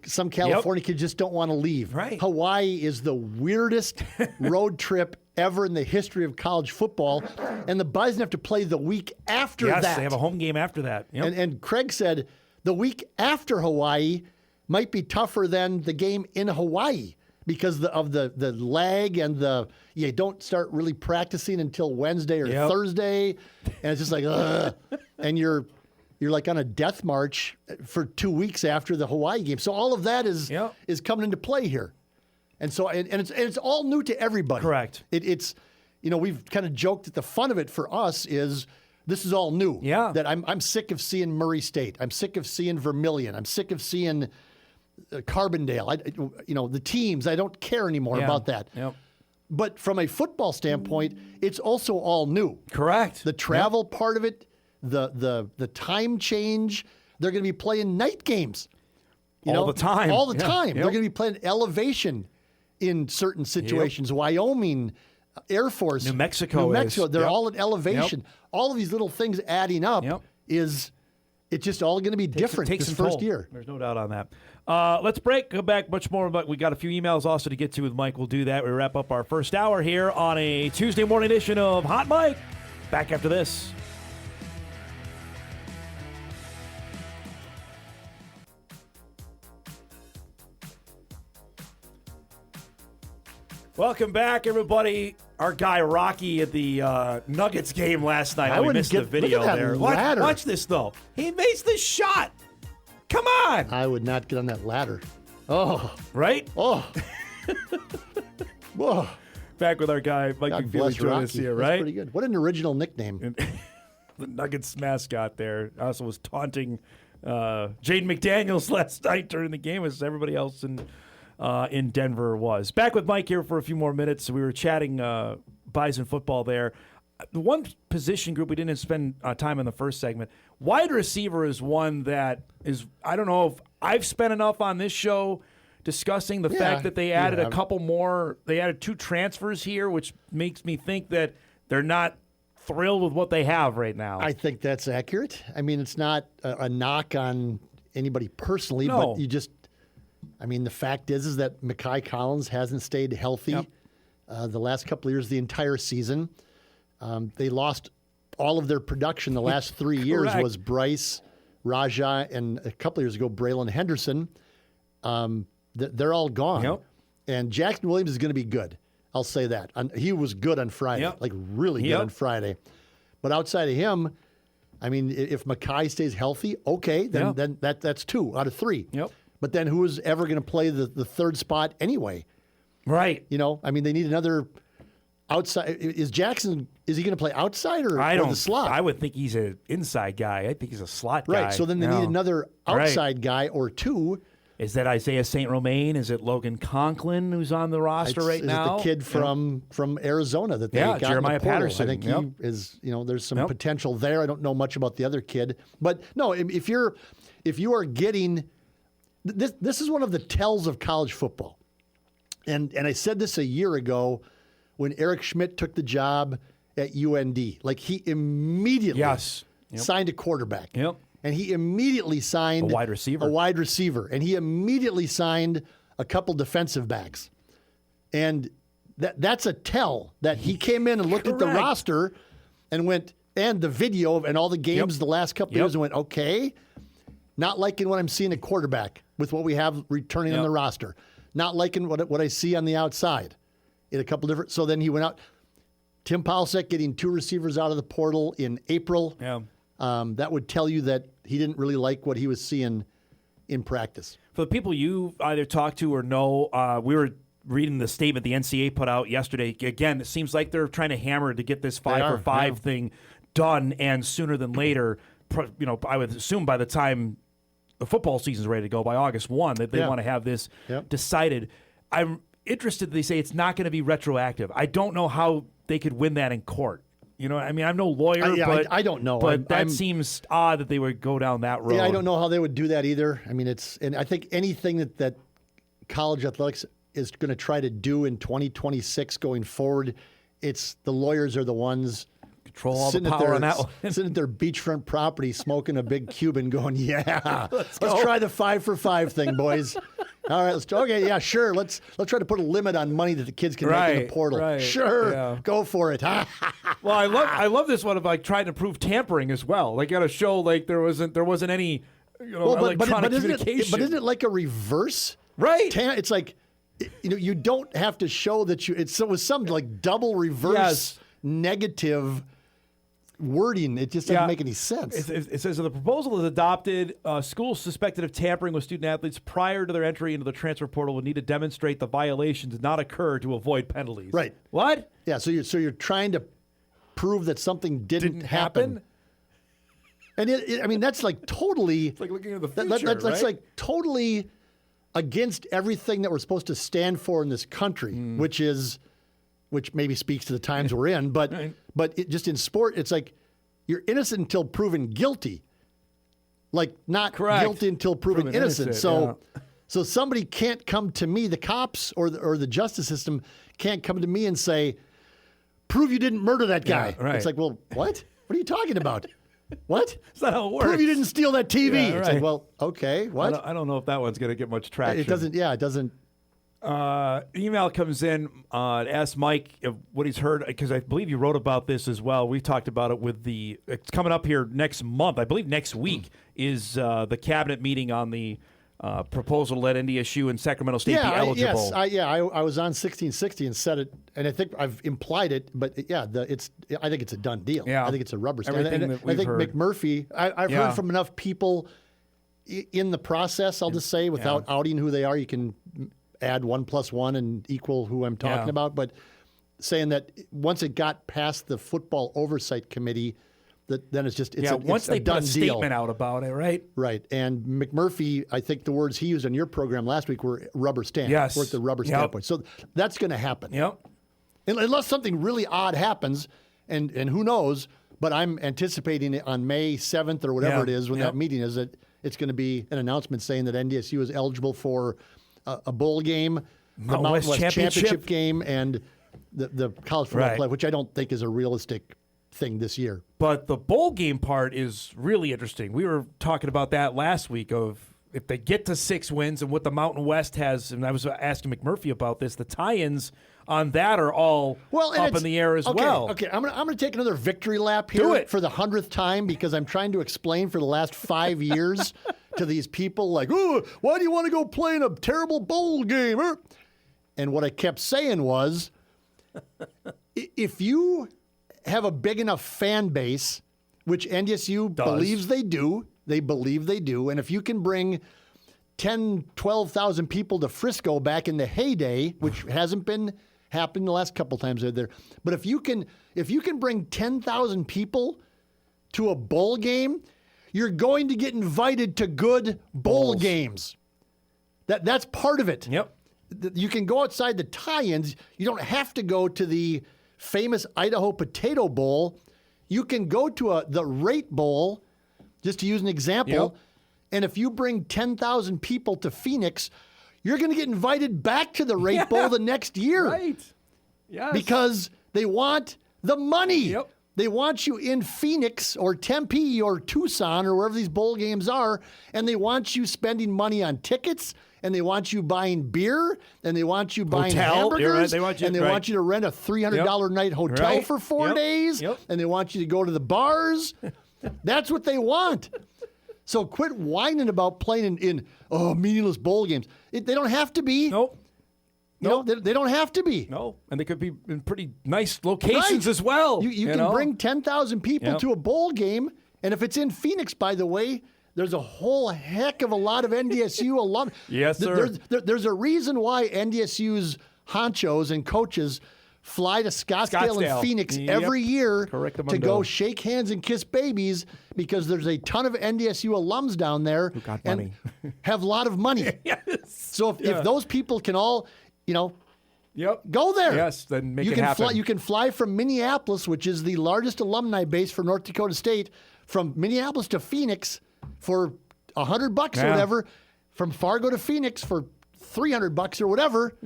some California kids just don't want to leave. Right. Hawaii is the weirdest road trip ever in the history of college football, and the Bison have to play the week after that. Yes, they have a home game after that. Yep. And Craig said the week after Hawaii might be tougher than the game in Hawaii, because of the lag and you don't start really practicing until Wednesday or Thursday, and it's just like, ugh. And you're like on a death march for 2 weeks after the Hawaii game. So all of that is coming into play here, and so and it's all new to everybody. Correct. It's you know, we've kind of joked that the fun of it for us is this is all new. Yeah. That I'm sick of seeing Murray State. I'm sick of seeing Vermilion. I'm sick of seeing Carbondale. You know, the teams, I don't care anymore about that. Yep. But from a football standpoint, it's also all new. Correct. The travel part of it, the time change. They're going to be playing night games. All the time. All the time. Yep. They're going to be playing elevation in certain situations. Yep. Wyoming, Air Force. New Mexico. They're all at elevation. Yep. All of these little things adding up is it's just all going to be different this first year. There's no doubt on that. Let's break. Go back much more, but we got a few emails also to get to with Mike. We'll do that. We wrap up our first hour here on a Tuesday morning edition of Hot Mike. Back after this. Welcome back, everybody. Our guy Rocky at the Nuggets game last night. We missed the video there. Watch this, though. He makes the shot. Come on. I would not get on that ladder. Oh. Right? Oh. Whoa. Back with our guy, Mike McFeely, joining us here, right? That's pretty good. What an original nickname. The Nuggets mascot there also was taunting Jaden McDaniels last night during the game, as everybody else in Denver was. Back with Mike here for a few more minutes. We were chatting Bison football there. The one position group we didn't spend time in the first segment, wide receiver is one that is, I don't know if I've spent enough on this show discussing the fact that they added a couple more. They added 2 transfers here, which makes me think that they're not thrilled with what they have right now. I think that's accurate. I mean, it's not a knock on anybody personally, but you just, I mean, the fact is that Mekhi Collins hasn't stayed healthy the last couple of years, the entire season. They lost all of their production the last 3 years was Bryce, Raja, and a couple of years ago, Braylon Henderson. They're all gone. And Jackson Williams is going to be good. I'll say that. He was good on Friday, like really good on Friday. But outside of him, I mean, if Mekhi stays healthy, okay, then that's 2 out of 3. But then who is ever going to play the third spot anyway? Right. You know, I mean, they need another outside. Is Jackson, is he going to play outside or the slot? I would think he's an inside guy. I think he's a slot guy. Right. So then they need another outside guy or 2. Is that Isaiah St. Romain? Is it Logan Conklin who's on the roster right now? Is it the kid from Arizona that they got Jeremiah in the portal? Patterson. I think he is, there's some potential there. I don't know much about the other kid. But no, if you are getting, this is one of the tells of college football. And I said this a year ago when Eric Schmidt took the job at UND. Like he immediately signed a quarterback. And he immediately signed a wide receiver. And he immediately signed a couple defensive backs. And that's a tell that he came in and looked at the roster and went, and the video and all the games the last couple of years and went, okay, not liking what I'm seeing at quarterback with what we have returning on the roster. Not liking what I see on the outside in a couple different. So then he went out. Tim Paulsek getting 2 receivers out of the portal in April. That would tell you that he didn't really like what he was seeing in practice. For the people you either talk to or know, we were reading the statement the NCAA put out yesterday. Again, it seems like they're trying to hammer to get this 5-for-5 thing done, and sooner than later, I would assume by the time the football season's ready to go, by August 1, that they want to have this decided. I'm interested, they say it's not going to be retroactive. I don't know how they could win that in court. You know, I mean, I'm no lawyer, but I don't know. But that seems odd that they would go down that road. Yeah, I don't know how they would do that either. I mean, and I think anything that college athletics is going to try to do in 2026 going forward, it's the lawyers are the ones control all the power on that one. Sitting at their beachfront property, smoking a big Cuban, going, let's try the 5-for-5 thing, boys. All right, sure. Let's try to put a limit on money that the kids can make in the portal. Sure, go for it. Well, I love this one of like trying to prove tampering as well. Like, got to show like there wasn't any electronic communication. But isn't it like a reverse? Right. It's like you don't have to show that you. It was some like double reverse negative wording. It just doesn't make any sense. It says if the proposal is adopted, schools suspected of tampering with student athletes prior to their entry into the transfer portal would need to demonstrate the violation did not occur to avoid penalties. Right. What? Yeah. So you're trying to prove that something didn't happen. And I mean, that's like totally. It's like looking at the future. That's like totally against everything that we're supposed to stand for in this country, which is which maybe speaks to the times we're in. But just in sport, it's like you're innocent until proven guilty. Like not guilty until proven innocent. So somebody can't come to me, the cops or the justice system can't come to me and say, prove you didn't murder that guy. Yeah, right. It's like, well, what? What are you talking about? What? That's not how it works. Prove you didn't steal that TV. Yeah, right. It's like, well, okay, what? I don't know if that one's going to get much traction. It doesn't. Yeah, it doesn't. Email comes in to ask Mike what he's heard, because I believe you wrote about this as well. We talked about it with it's coming up here next month. I believe next week is the cabinet meeting on the proposal to let NDSU and Sacramento State be eligible. I was on 1660 and said it, and I think I've implied it, but I think it's a done deal. Yeah. I think it's a rubber stamp. Everything that we've I think heard. McMurphy, I've heard from enough people in the process, I'll just say, without outing who they are. You can add 1 + 1 and equal who I'm talking about, but saying that once it got past the football oversight committee, then it's once they a done put a statement out about it, right? Right. And McMurphy, I think the words he used on your program last week were rubber stamp. Yes. We're at the rubber stamp point. So that's going to happen. Yep. Unless something really odd happens, and who knows, but I'm anticipating it on May 7th or whatever it is when that meeting is, that it's going to be an announcement saying that NDSU is eligible for a bowl game, the Mountain West Championship game, and the college football play, which I don't think is a realistic thing this year. But the bowl game part is really interesting. We were talking about that last week of if they get to 6 wins and what the Mountain West has, and I was asking McMurphy about this, the tie-ins on that are all up in the air as well. Okay, I'm gonna take another victory lap here for the 100th time, because I'm trying to explain for the last 5 years to these people like, oh, why do you want to go play in a terrible bowl game? And what I kept saying was, if you have a big enough fan base, which NDSU believes they do, and if you can bring 10, 12,000 people to Frisco back in the heyday, which hasn't been happening the last couple times they're there, but if you can bring 10,000 people to a bowl game, you're going to get invited to good bowl games. That's part of it. Yep. You can go outside the tie-ins. You don't have to go to the famous Idaho Potato Bowl. You can go to the Rate Bowl, just to use an example. And if you bring 10,000 people to Phoenix, you're going to get invited back to the Rate Bowl the next year. Right. Yes. Because they want the money. Yep. They want you in Phoenix or Tempe or Tucson or wherever these bowl games are, and they want you spending money on tickets, and they want you buying beer, and they want you buying hamburgers, They want you, and they want you to rent a $300 night hotel for 4 days, and they want you to go to the bars. That's what they want. So quit whining about playing in meaningless bowl games. They don't have to be. Nope. They don't have to be. No, and they could be in pretty nice locations as well. You can bring 10,000 people to a bowl game, and if it's in Phoenix, by the way, there's a whole heck of a lot of NDSU alum. Yes, sir. There's a reason why NDSU's honchos and coaches fly to Scottsdale and Phoenix every year to go shake hands and kiss babies, because there's a ton of NDSU alums down there who got and money. have a lot of money. Yes. So if those people can all, go there. Yes, then make it happen. You can fly from Minneapolis, which is the largest alumni base for North Dakota State, from Minneapolis to Phoenix for $100 or whatever, from Fargo to Phoenix for $300 or whatever,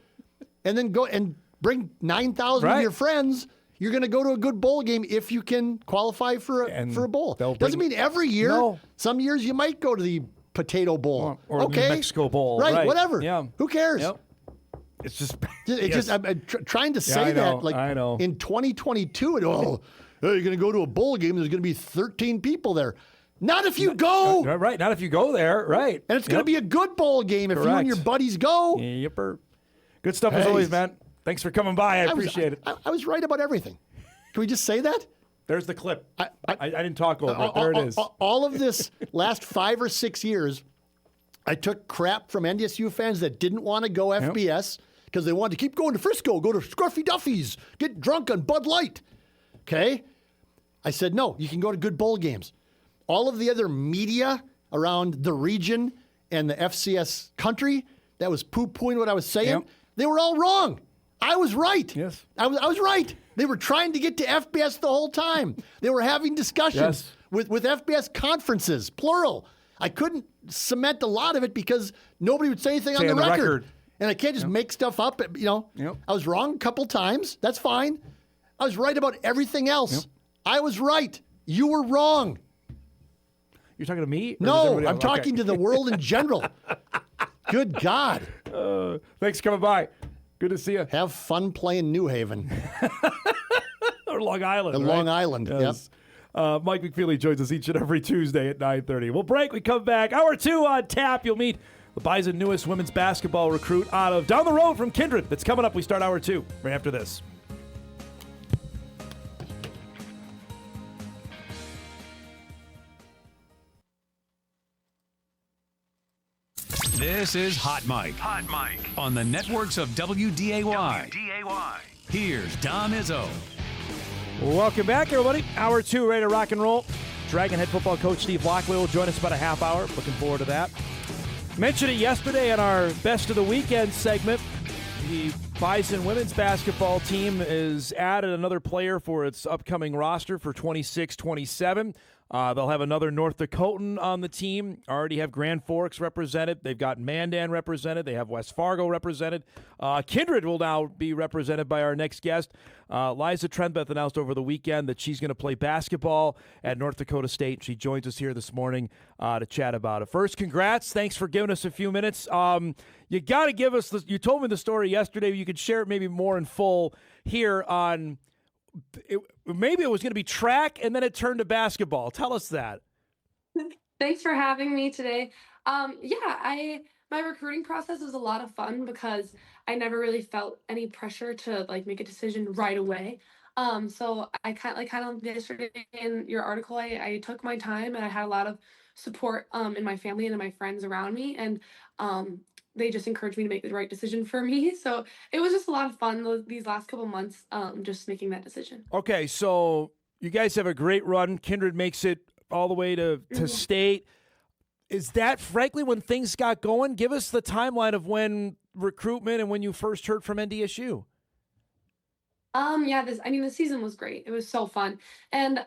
and then go and bring 9,000 of your friends. You're going to go to a good bowl game if you can qualify for a bowl. Doesn't mean every year. No. Some years you might go to the Potato Bowl or the New Mexico Bowl. Right, whatever. Yeah. Who cares? Yep. It's just I'm trying to say that like in 2022, you're going to go to a bowl game, there's going to be 13 people there. Not if you go. Right, not if you go there. Right. And it's going to be a good bowl game if you and your buddies go. Yepper. Good stuff as always, man. Thanks for coming by. I appreciate it. I was right about everything. Can we just say that? There's the clip. I didn't talk over it. There it is. All of this last 5 or 6 years, I took crap from NDSU fans that didn't want to go FBS because they wanted to keep going to Frisco, go to Scruffy Duffy's, get drunk on Bud Light. Okay? I said, no, you can go to good bowl games. All of the other media around the region and the FCS country that was poo-pooing what I was saying, they were all wrong. I was right. Yes. I was right. They were trying to get to FBS the whole time. They were having discussions with FBS conferences, plural. I couldn't cement a lot of it because nobody would say anything on the record. And I can't just make stuff up. I was wrong a couple times. That's fine. I was right about everything else. I was right. You were wrong. You're talking to me? No, I'm talking to the world in general. Good God. Thanks for coming by. Good to see you. Have fun playing New Haven. Or Long Island. Long Island, yes. Mike McFeely joins us each and every Tuesday at 9:30. We'll break. We come back. Hour 2 on tap. You'll meet the Bison newest women's basketball recruit out of down the road from Kindred. That's coming up. We start Hour 2 right after this. This is Hot Mike. Hot Mike. On the networks of WDAY. Here's Dom Izzo. Welcome back, everybody. Hour 2, ready to rock and roll. Dragon head football coach Steve Laqua will join us about a half hour. Looking forward to that. Mentioned it yesterday in our Best of the Weekend segment. The Bison women's basketball team has added another player for its upcoming roster for 26-27. They'll have another North Dakotan on the team. Already have Grand Forks represented. They've got Mandan represented. They have West Fargo represented. Kindred will now be represented by our next guest. Liza Trenbeath announced over the weekend that she's going to play basketball at North Dakota State. She joins us here this morning to chat about it. First, congrats. Thanks for giving us a few minutes. You got to give us you told me the story yesterday. You could share it maybe more in full here on maybe it was going to be track and then it turned to basketball. Tell us that. Thanks for having me today. My recruiting process was a lot of fun because I never really felt any pressure to make a decision right away. So I kind of yesterday in your article, I took my time and I had a lot of support in my family and in my friends around me, and they just encouraged me to make the right decision for me. So it was just a lot of fun these last couple months, just making that decision. Okay, so you guys have a great run. Kindred makes it all the way to state. Is that, frankly, when things got going? Give us the timeline of when recruitment and when you first heard from NDSU. The season was great. It was so fun. And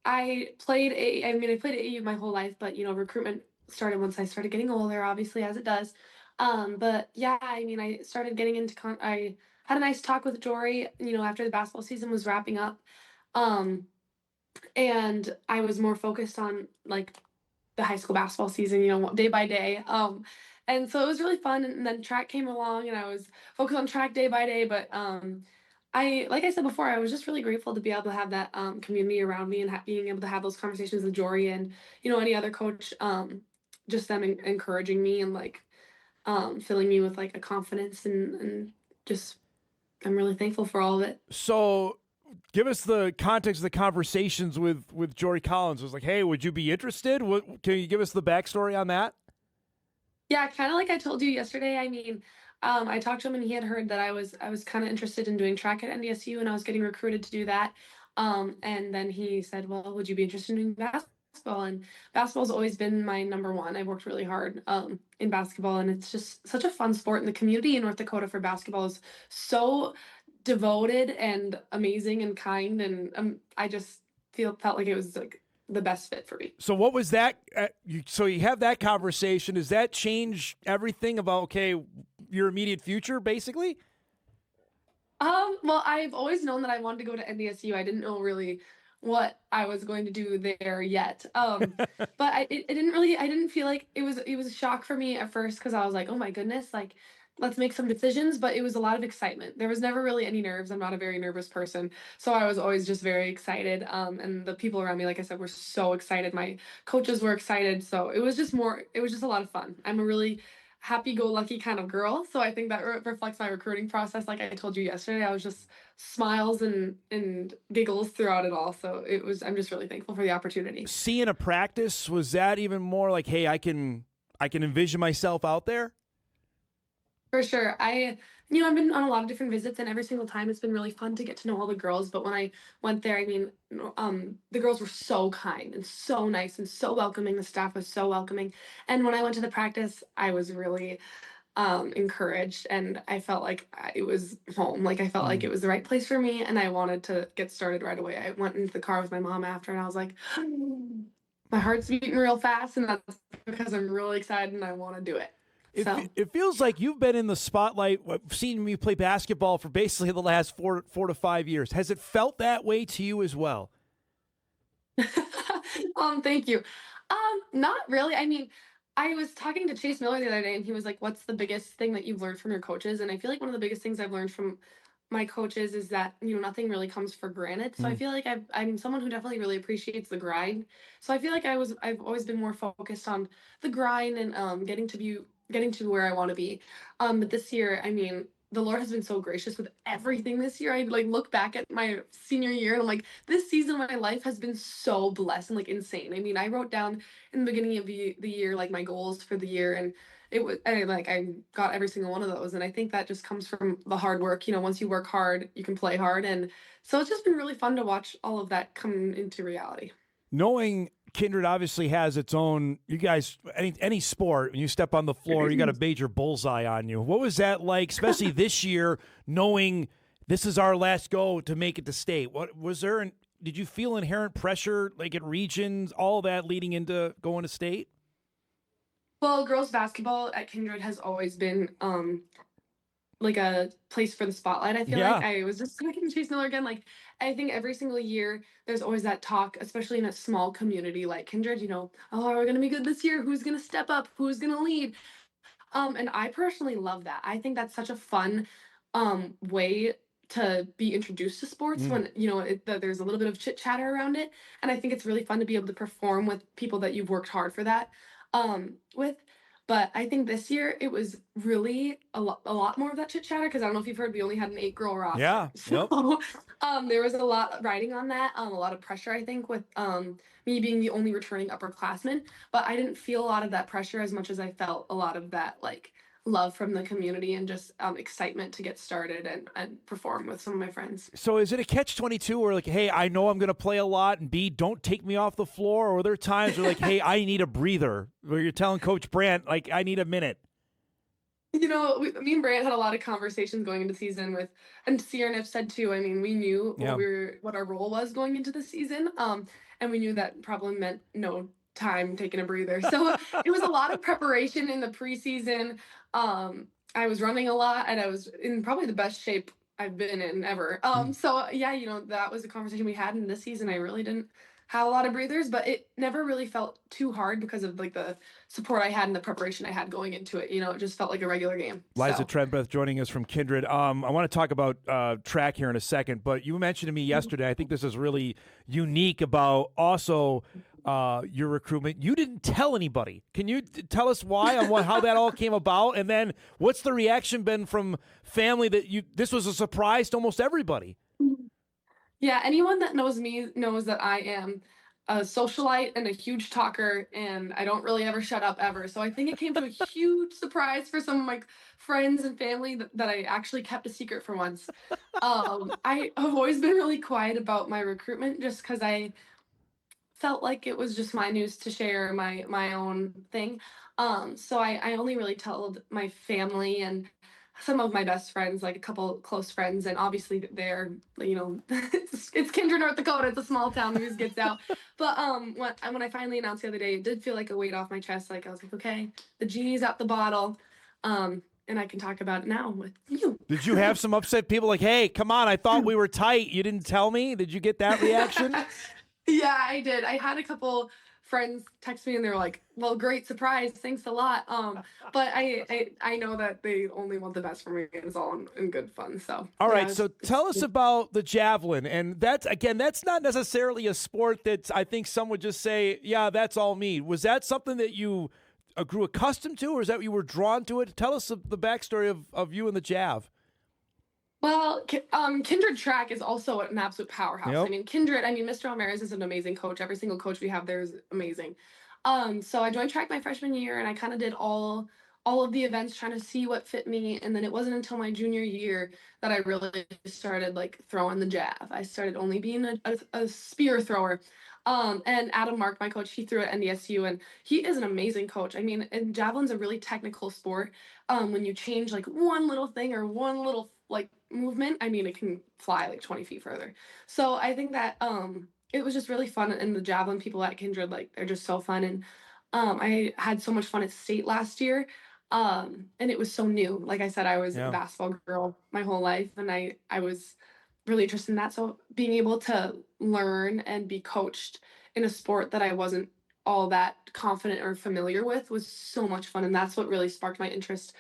I played AAU my whole life, but recruitment started once I started getting older, obviously, as it does. I started getting into I had a nice talk with Jory, after the basketball season was wrapping up. And I was more focused on the high school basketball season, day by day. And so it was really fun. And then track came along and I was focused on track day by day. But like I said before, I was just really grateful to be able to have that community around me and being able to have those conversations with Jory and, any other coach, just them encouraging me and filling me with a confidence and just, I'm really thankful for all of it. So give us the context of the conversations with Jory Collins. It was hey, would you be interested? Can you give us the backstory on that? Yeah, kind of like I told you yesterday. I talked to him and he had heard that I was kind of interested in doing track at NDSU and I was getting recruited to do that. And then he said, well, would you be interested in doing basketball? And basketball's always been my number one. I worked really hard in basketball, and it's just such a fun sport. And the community in North Dakota for basketball is so devoted and amazing and kind. And I just felt like it was the best fit for me. So what was that? So you have that conversation. Does that change everything about, your immediate future, basically? Well, I've always known that I wanted to go to NDSU. I didn't know really what I was going to do there yet. But I didn't feel like it was a shock for me at first because I was oh my goodness, let's make some decisions. But it was a lot of excitement. There was never really any nerves. I'm not a very nervous person. So I was always just very excited. And the people around me, like I said, were so excited. My coaches were excited. So it was just a lot of fun. I'm a really happy-go-lucky kind of girl. So I think that reflects my recruiting process. Like I told you yesterday, I was just smiles and giggles throughout it all. So I'm just really thankful for the opportunity. Seeing a practice, was that even more hey, I can envision myself out there? For sure. I've been on a lot of different visits, and every single time it's been really fun to get to know all the girls. But when I went there, the girls were so kind and so nice and so welcoming. The staff was so welcoming. And when I went to the practice, I was really encouraged, and I felt like it was home. Like I felt like it was the right place for me, and I wanted to get started right away. I went into the car with my mom after, and I was like, my heart's beating real fast, and that's because I'm really excited and I want to do it. It feels like you've been in the spotlight, seen me play basketball for basically the last 4 to 5 years. Has it felt that way to you as well? Thank you. Not really. I mean, I was talking to Chase Miller the other day, and he was like, "What's the biggest thing that you've learned from your coaches?" And I feel like one of the biggest things I've learned from my coaches is that nothing really comes for granted. So I feel like I'm someone who definitely really appreciates the grind. So I feel like I've always been more focused on the grind and getting to where I want to be. But this year, I mean, the Lord has been so gracious with everything this year. I like look back at my senior year and I'm like, this season of my life has been so blessed and like insane. I mean, I wrote down in the beginning of the year like my goals for the year, and I got every single one of those. And I think that just comes from the hard work. Once you work hard, you can play hard. And so it's just been really fun to watch all of that come into reality. Knowing Kindred obviously has its own, you guys, any sport, when you step on the floor, you got a major bullseye on you. What was that like, especially this year, knowing this is our last go to make it to state? What was there? Did you feel inherent pressure, like at regions, all that leading into going to state? Well, girls basketball at Kindred has always been like a place for the spotlight. I feel like I was just talking to Chase Miller again. Like I think every single year there's always that talk, especially in a small community like Kindred, oh, are we gonna be good this year? Who's gonna step up? Who's gonna lead? And I personally love that. I think that's such a fun way to be introduced to sports when there's a little bit of chit chatter around it. And I think it's really fun to be able to perform with people that you've worked hard for that with. But I think this year it was really a lot more of that chit chatter, because I don't know if you've heard, we only had an 8-girl roster. Yeah. So there was a lot riding on that, a lot of pressure, I think, with me being the only returning upperclassman. But I didn't feel a lot of that pressure as much as I felt a lot of that like love from the community and just excitement to get started and perform with some of my friends. So is it a catch-22 where like, hey, I know I'm going to play a lot, and B, don't take me off the floor? Or are there times where like, hey, I need a breather, where you're telling Coach Brandt, like, I need a minute? Me and Brandt had a lot of conversations going into the season with, and Sierra said too, I mean, we knew what our role was going into the season. And we knew that probably meant no time taking a breather. So it was a lot of preparation in the preseason. I was running a lot, and I was in probably the best shape I've been in ever. So yeah, that was a conversation we had in this season. I really didn't have a lot of breathers, but it never really felt too hard because of like the support I had and the preparation I had going into it. It just felt like a regular game. Liza Trenbeath joining us from Kindred. I want to talk about track here in a second, but you mentioned to me yesterday, I think this is really unique about also your recruitment. You didn't tell anybody. Can you tell us why, on how that all came about? And then what's the reaction been from family that this was a surprise to almost everybody? Yeah, anyone that knows me knows that I am a socialite and a huge talker, and I don't really ever shut up ever. So I think it came to a huge surprise for some of my friends and family that I actually kept a secret for once. I have always been really quiet about my recruitment just because I felt like it was just my news to share, my own thing. So I only really told my family and some of my best friends, like a couple close friends, and obviously they're, it's Kindred, North Dakota. It's a small town. News gets out. But when I finally announced the other day, it did feel like a weight off my chest. Like I was like, okay, the genie's out the bottle, and I can talk about it now with you. Did you have some upset people like, hey, come on, I thought we were tight. You didn't tell me? Did you get that reaction? Yeah, I did. I had a couple friends text me and they were like, well, great surprise, thanks a lot, but I know that they only want the best for me, and it's all in good fun. So all right, so tell us about the javelin. And that's not necessarily a sport that I think some would just say, yeah, that's all me. Was that something that you grew accustomed to, or is that you were drawn to it? Tell us the backstory of you and the jav. Well, Kindred track is also an absolute powerhouse. Yep. I mean, Mr. Almares is an amazing coach. Every single coach we have there is amazing. So I joined track my freshman year, and I kind of did all of the events trying to see what fit me. And then it wasn't until my junior year that I really started like throwing the jav. I started only being a spear thrower. And Adam Mark, my coach, he threw at NDSU, and he is an amazing coach. I mean, and javelin's a really technical sport. When you change like one little thing or one little like movement, I mean, it can fly like 20 feet further. So I think that it was just really fun. And the javelin people at Kindred, like, they're just so fun. And I had so much fun at state last year. And it was so new. Like I said, I was a basketball girl my whole life, and I was really interested in that. So being able to learn and be coached in a sport that I wasn't all that confident or familiar with was so much fun. And that's what really sparked my interest.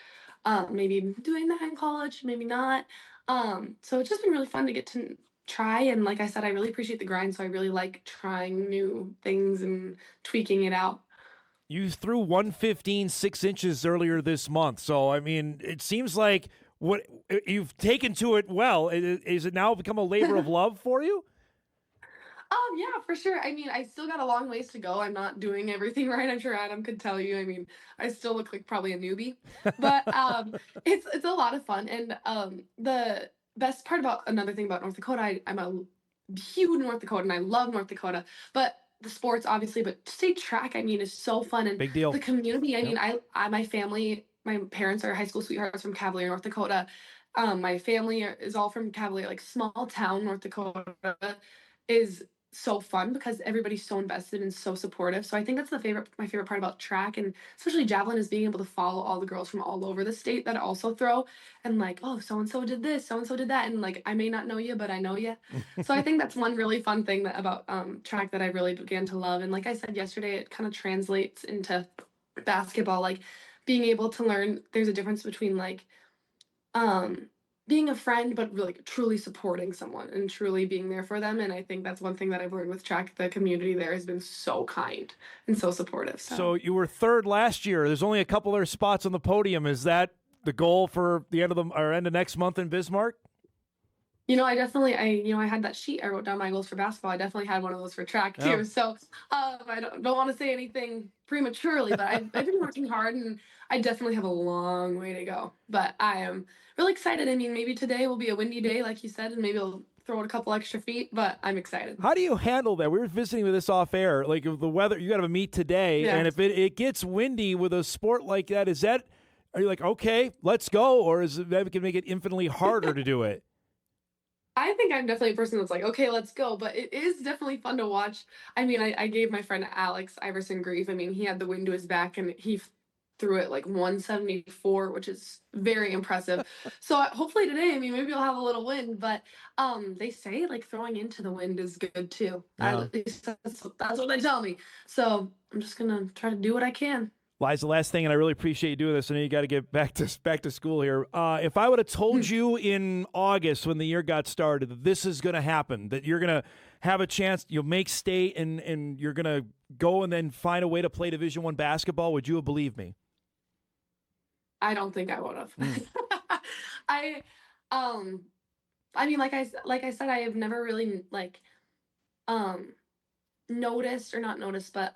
Maybe doing that in college, maybe not. So it's just been really fun to get to try. And like I said, I really appreciate the grind. So I really like trying new things and tweaking it out. You threw 115 6 inches earlier this month. So, I mean, it seems like what you've taken to it well. Is it now become a labor of love for you? Yeah, for sure. I mean, I still got a long ways to go. I'm not doing everything right. I'm sure Adam could tell you. I mean, I still look like probably a newbie, but it's a lot of fun. And the best part about another thing about North Dakota, I'm a huge North Dakota, and I love North Dakota, but the sports obviously, but state track, I mean, is so fun. And big deal. The community, I mean, my family, my parents are high school sweethearts from Cavalier, North Dakota. My family is all from Cavalier, like small town North Dakota is so fun because everybody's so invested and so supportive. So I think that's my favorite part about track, and especially javelin, is being able to follow all the girls from all over the state that also throw, and like, oh, so and so did this, so and so did that, and like, I may not know you, but I know you. So I think that's one really fun thing about track that I really began to love. And like I said yesterday, it kind of translates into basketball, like being able to learn there's a difference between like being a friend, but really truly supporting someone and truly being there for them. And I think that's one thing that I've learned with track. The community there has been so kind and so supportive. So you were third last year. There's only a couple other spots on the podium. Is that the goal for the end of next month in Bismarck? You know, I had that sheet. I wrote down my goals for basketball. I definitely had one of those for track too. Yeah. So I don't want to say anything prematurely, but I've been working hard, and I definitely have a long way to go. But I am really excited. I mean, maybe today will be a windy day, like you said, and maybe I'll throw it a couple extra feet, but I'm excited. How do you handle that? We were visiting with this off air. Like, if the weather, you got to have a meet today, and if it gets windy with a sport like that, are you like, okay, let's go, or is it that can make it infinitely harder to do it? I think I'm definitely a person that's like, okay, let's go. But it is definitely fun to watch. I mean, I gave my friend Alex Iverson grief. I mean, he had the wind to his back, and he threw it like 174, which is very impressive. So hopefully today, I mean, maybe I'll have a little wind. But they say like throwing into the wind is good too. Yeah. That's what they tell me. So I'm just going to try to do what I can. Liza, last thing, and I really appreciate you doing this. I know you got to get back to school here. If I would have told you in August when the year got started that this is going to happen, that you're going to have a chance, you'll make state, and you're going to go and then find a way to play Division I basketball, would you have believed me? I don't think I would have. I mean, like I said, I have never really noticed, or not noticed, but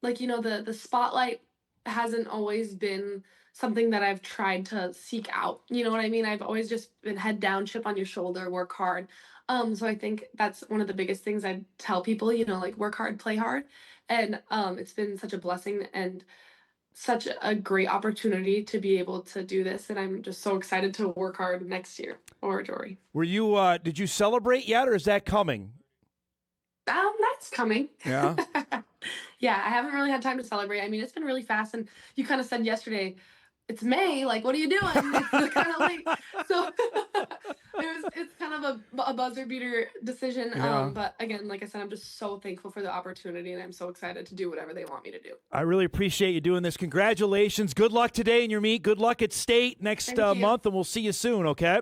like, you know, the spotlight hasn't always been something that I've tried to seek out. You know what I mean? I've always just been head down, chip on your shoulder, work hard. So I think that's one of the biggest things I tell people, you know, like, work hard, play hard. And it's been such a blessing and such a great opportunity to be able to do this. And I'm just so excited to work hard next year. Or Jory. Were you, did you celebrate yet, or is that coming? That's coming. Yeah. Yeah, I haven't really had time to celebrate. I mean, it's been really fast, and you kind of said yesterday, it's May, like, what are you doing? It's kind of late. So it's kind of a buzzer beater decision. Yeah. But again, like I said, I'm just so thankful for the opportunity, and I'm so excited to do whatever they want me to do. I really appreciate you doing this. Congratulations. Good luck today in your meet. Good luck at state next month, and we'll see you soon, okay?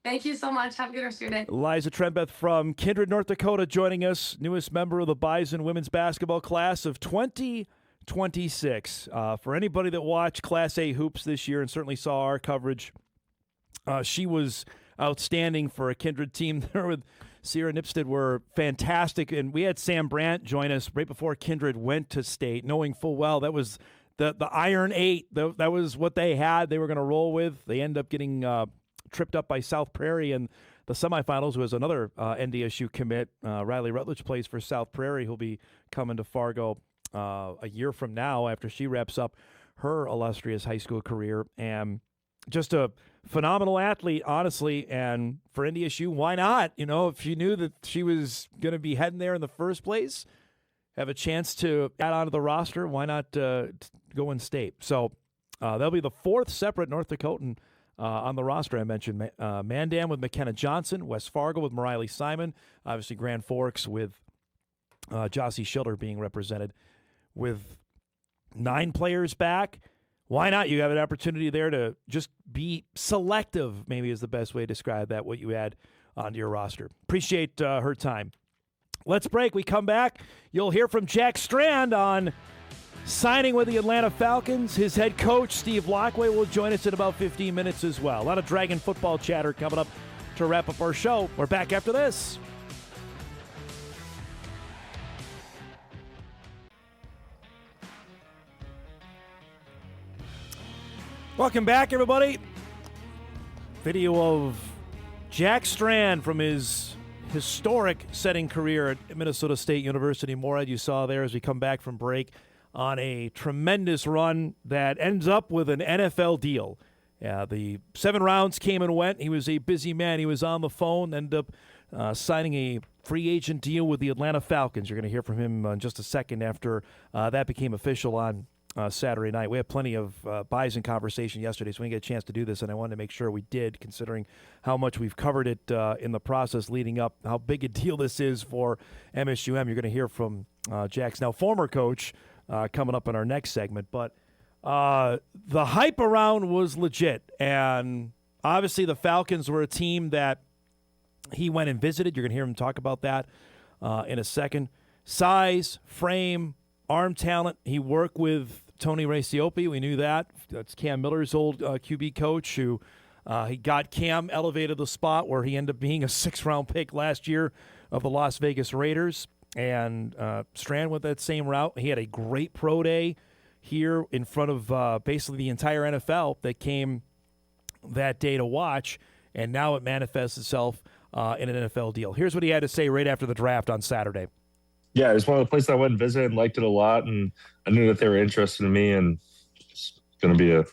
Thank you so much. Have a good rest of your day. Liza Trenbeath from Kindred, North Dakota, joining us, newest member of the Bison women's basketball class of 2026. For anybody that watched Class A hoops this year and certainly saw our coverage, she was outstanding for a Kindred team there with Sierra Nipstead were fantastic. And we had Sam Brandt join us right before Kindred went to state, knowing full well that was the Iron Eight. That was what they had. They were going to roll with. They end up getting tripped up by South Prairie in the semifinals was another NDSU commit. Riley Rutledge plays for South Prairie. He'll be coming to Fargo a year from now after she wraps up her illustrious high school career. And just a phenomenal athlete, honestly. And for NDSU, why not? You know, if you knew that she was going to be heading there in the first place, have a chance to add on to the roster, why not go in state? So that'll be the fourth separate North Dakotan on the roster. I mentioned Mandan with McKenna Johnson, West Fargo with Mariley Simon, obviously Grand Forks with Jossie Schiller being represented. With 9 players back, why not? You have an opportunity there to just be selective, maybe is the best way to describe that, what you add onto your roster. Appreciate her time. Let's break. We come back. You'll hear from Jack Strand on signing with the Atlanta Falcons. His head coach, Steve Laqua, will join us in about 15 minutes as well. A lot of Dragon football chatter coming up to wrap up our show. We're back after this. Welcome back, everybody. Video of Jack Strand from his historic setting career at Minnesota State University Moorhead. You saw there as we come back from break on a tremendous run that ends up with an NFL deal. Yeah, the 7 rounds came and went. He was a busy man. He was on the phone, ended up signing a free agent deal with the Atlanta Falcons. You're going to hear from him in just a second after that became official on Saturday night. We had plenty of buys and conversation yesterday, so we didn't get a chance to do this, and I wanted to make sure we did, considering how much we've covered it in the process leading up, how big a deal this is for MSUM. You're going to hear from Jack's now former coach coming up in our next segment. But the hype around was legit, and obviously the Falcons were a team that he went and visited. You're going to hear him talk about that in a second. Size, frame, arm talent. He worked with Tony Raciopi. We knew that. That's Cam Miller's old QB coach who he got Cam elevated the spot where he ended up being a 6th-round pick last year of the Las Vegas Raiders. And Strand went that same route. He had a great pro day here in front of basically the entire NFL that came that day to watch. And now it manifests itself in an NFL deal. Here's what he had to say right after the draft on Saturday. Yeah, it's one of the places I went and visited and liked it a lot, and I knew that they were interested in me, and it's gonna be a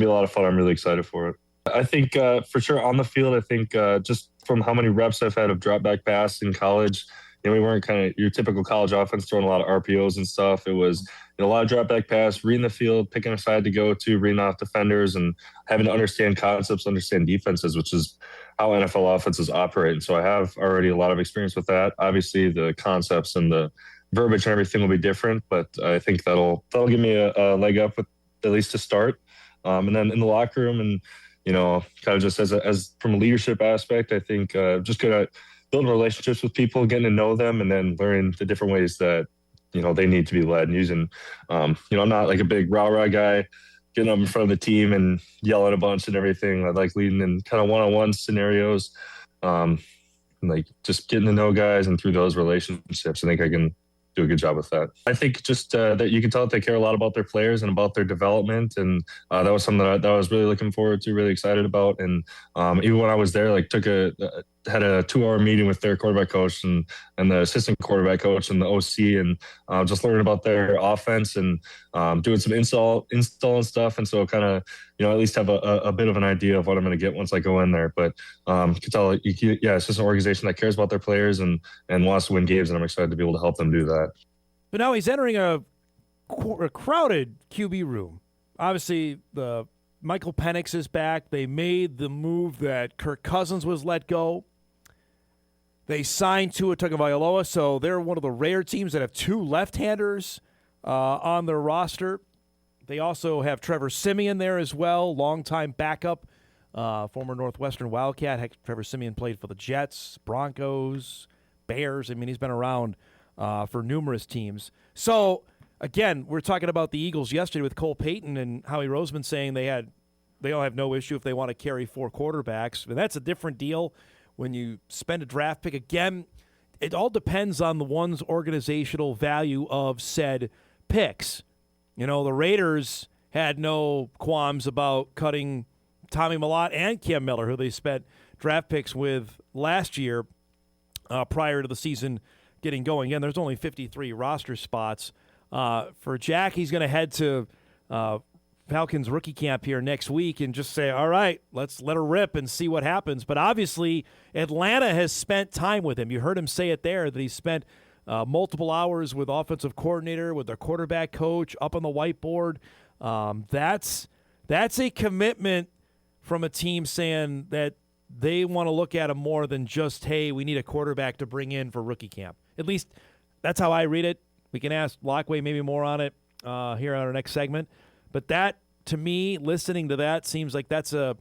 lot of fun. I'm really excited for it. I think for sure on the field, I think just from how many reps I've had of drop back pass in college, you know, we weren't kind of your typical college offense throwing a lot of RPOs and stuff. It was a lot of drop back pass, reading the field, picking a side to go to, reading off defenders, and having to understand concepts, understand defenses, which is how NFL offenses operate. And so I have already a lot of experience with that. Obviously, the concepts and the verbiage and everything will be different, but I think that'll give me a leg up with at least to start. And then in the locker room, and kind of just as from a leadership aspect, I think just good at building relationships with people, getting to know them, and then learning the different ways that they need to be led. And using, I'm not like a big rah-rah guy, getting up in front of the team and yelling a bunch and everything. I like leading in kind of one-on-one scenarios, like just getting to know guys, and through those relationships, I think I can do a good job with that. I think just that you can tell that they care a lot about their players and about their development, and that was something that I was really looking forward to, really excited about. And even when I was there, like had a 2-hour meeting with their quarterback coach and the assistant quarterback coach and the OC, and just learning about their offense and doing some install and stuff. And so kind of, at least have a bit of an idea of what I'm going to get once I go in there. But you can tell, it's just an organization that cares about their players and wants to win games, and I'm excited to be able to help them do that. But now he's entering a crowded QB room. Obviously, the Michael Penix is back. They made the move that Kirk Cousins was let go. They signed Tua Tagovailoa, so they're one of the rare teams that have 2 left-handers on their roster. They also have Trevor Siemian there as well, longtime backup, former Northwestern Wildcat. Heck, Trevor Siemian played for the Jets, Broncos, Bears. I mean, he's been around for numerous teams. So, again, we're talking about the Eagles yesterday with Cole Payton and Howie Roseman saying they all have no issue if they want to carry 4 quarterbacks. But that's a different deal when you spend a draft pick. Again, it all depends on the one's organizational value of said picks. The Raiders had no qualms about cutting Tommy Mellott and Cam Miller, who they spent draft picks with last year prior to the season getting going. Again, there's only 53 roster spots. For Jack, he's going to head to Falcons rookie camp here next week and just say, all right, let's let her rip and see what happens. But obviously, Atlanta has spent time with him. You heard him say it there, that he spent multiple hours with offensive coordinator, with their quarterback coach, up on the whiteboard. That's a commitment from a team saying that they want to look at him more than just, hey, we need a quarterback to bring in for rookie camp. At least that's how I read it. We can ask Laqua maybe more on it here on our next segment. But that, to me, listening to that, seems like that's a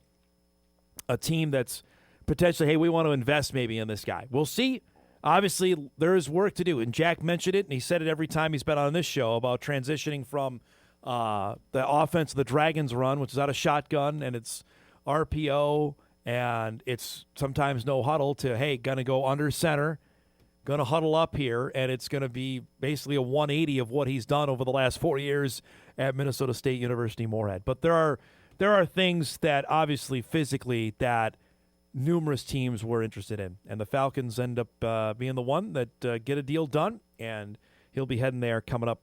team that's potentially, hey, we want to invest maybe in this guy. We'll see. Obviously, there is work to do. And Jack mentioned it, and he said it every time he's been on this show about transitioning from the offense the Dragons run, which is out of shotgun, and it's RPO, and it's sometimes no huddle, to, hey, going to go under center, going to huddle up here, and it's going to be basically a 180 of what he's done over the last 4 years at Minnesota State University Moorhead. But there are things that obviously physically that numerous teams were interested in, and the Falcons end up being the one that get a deal done, and he'll be heading there coming up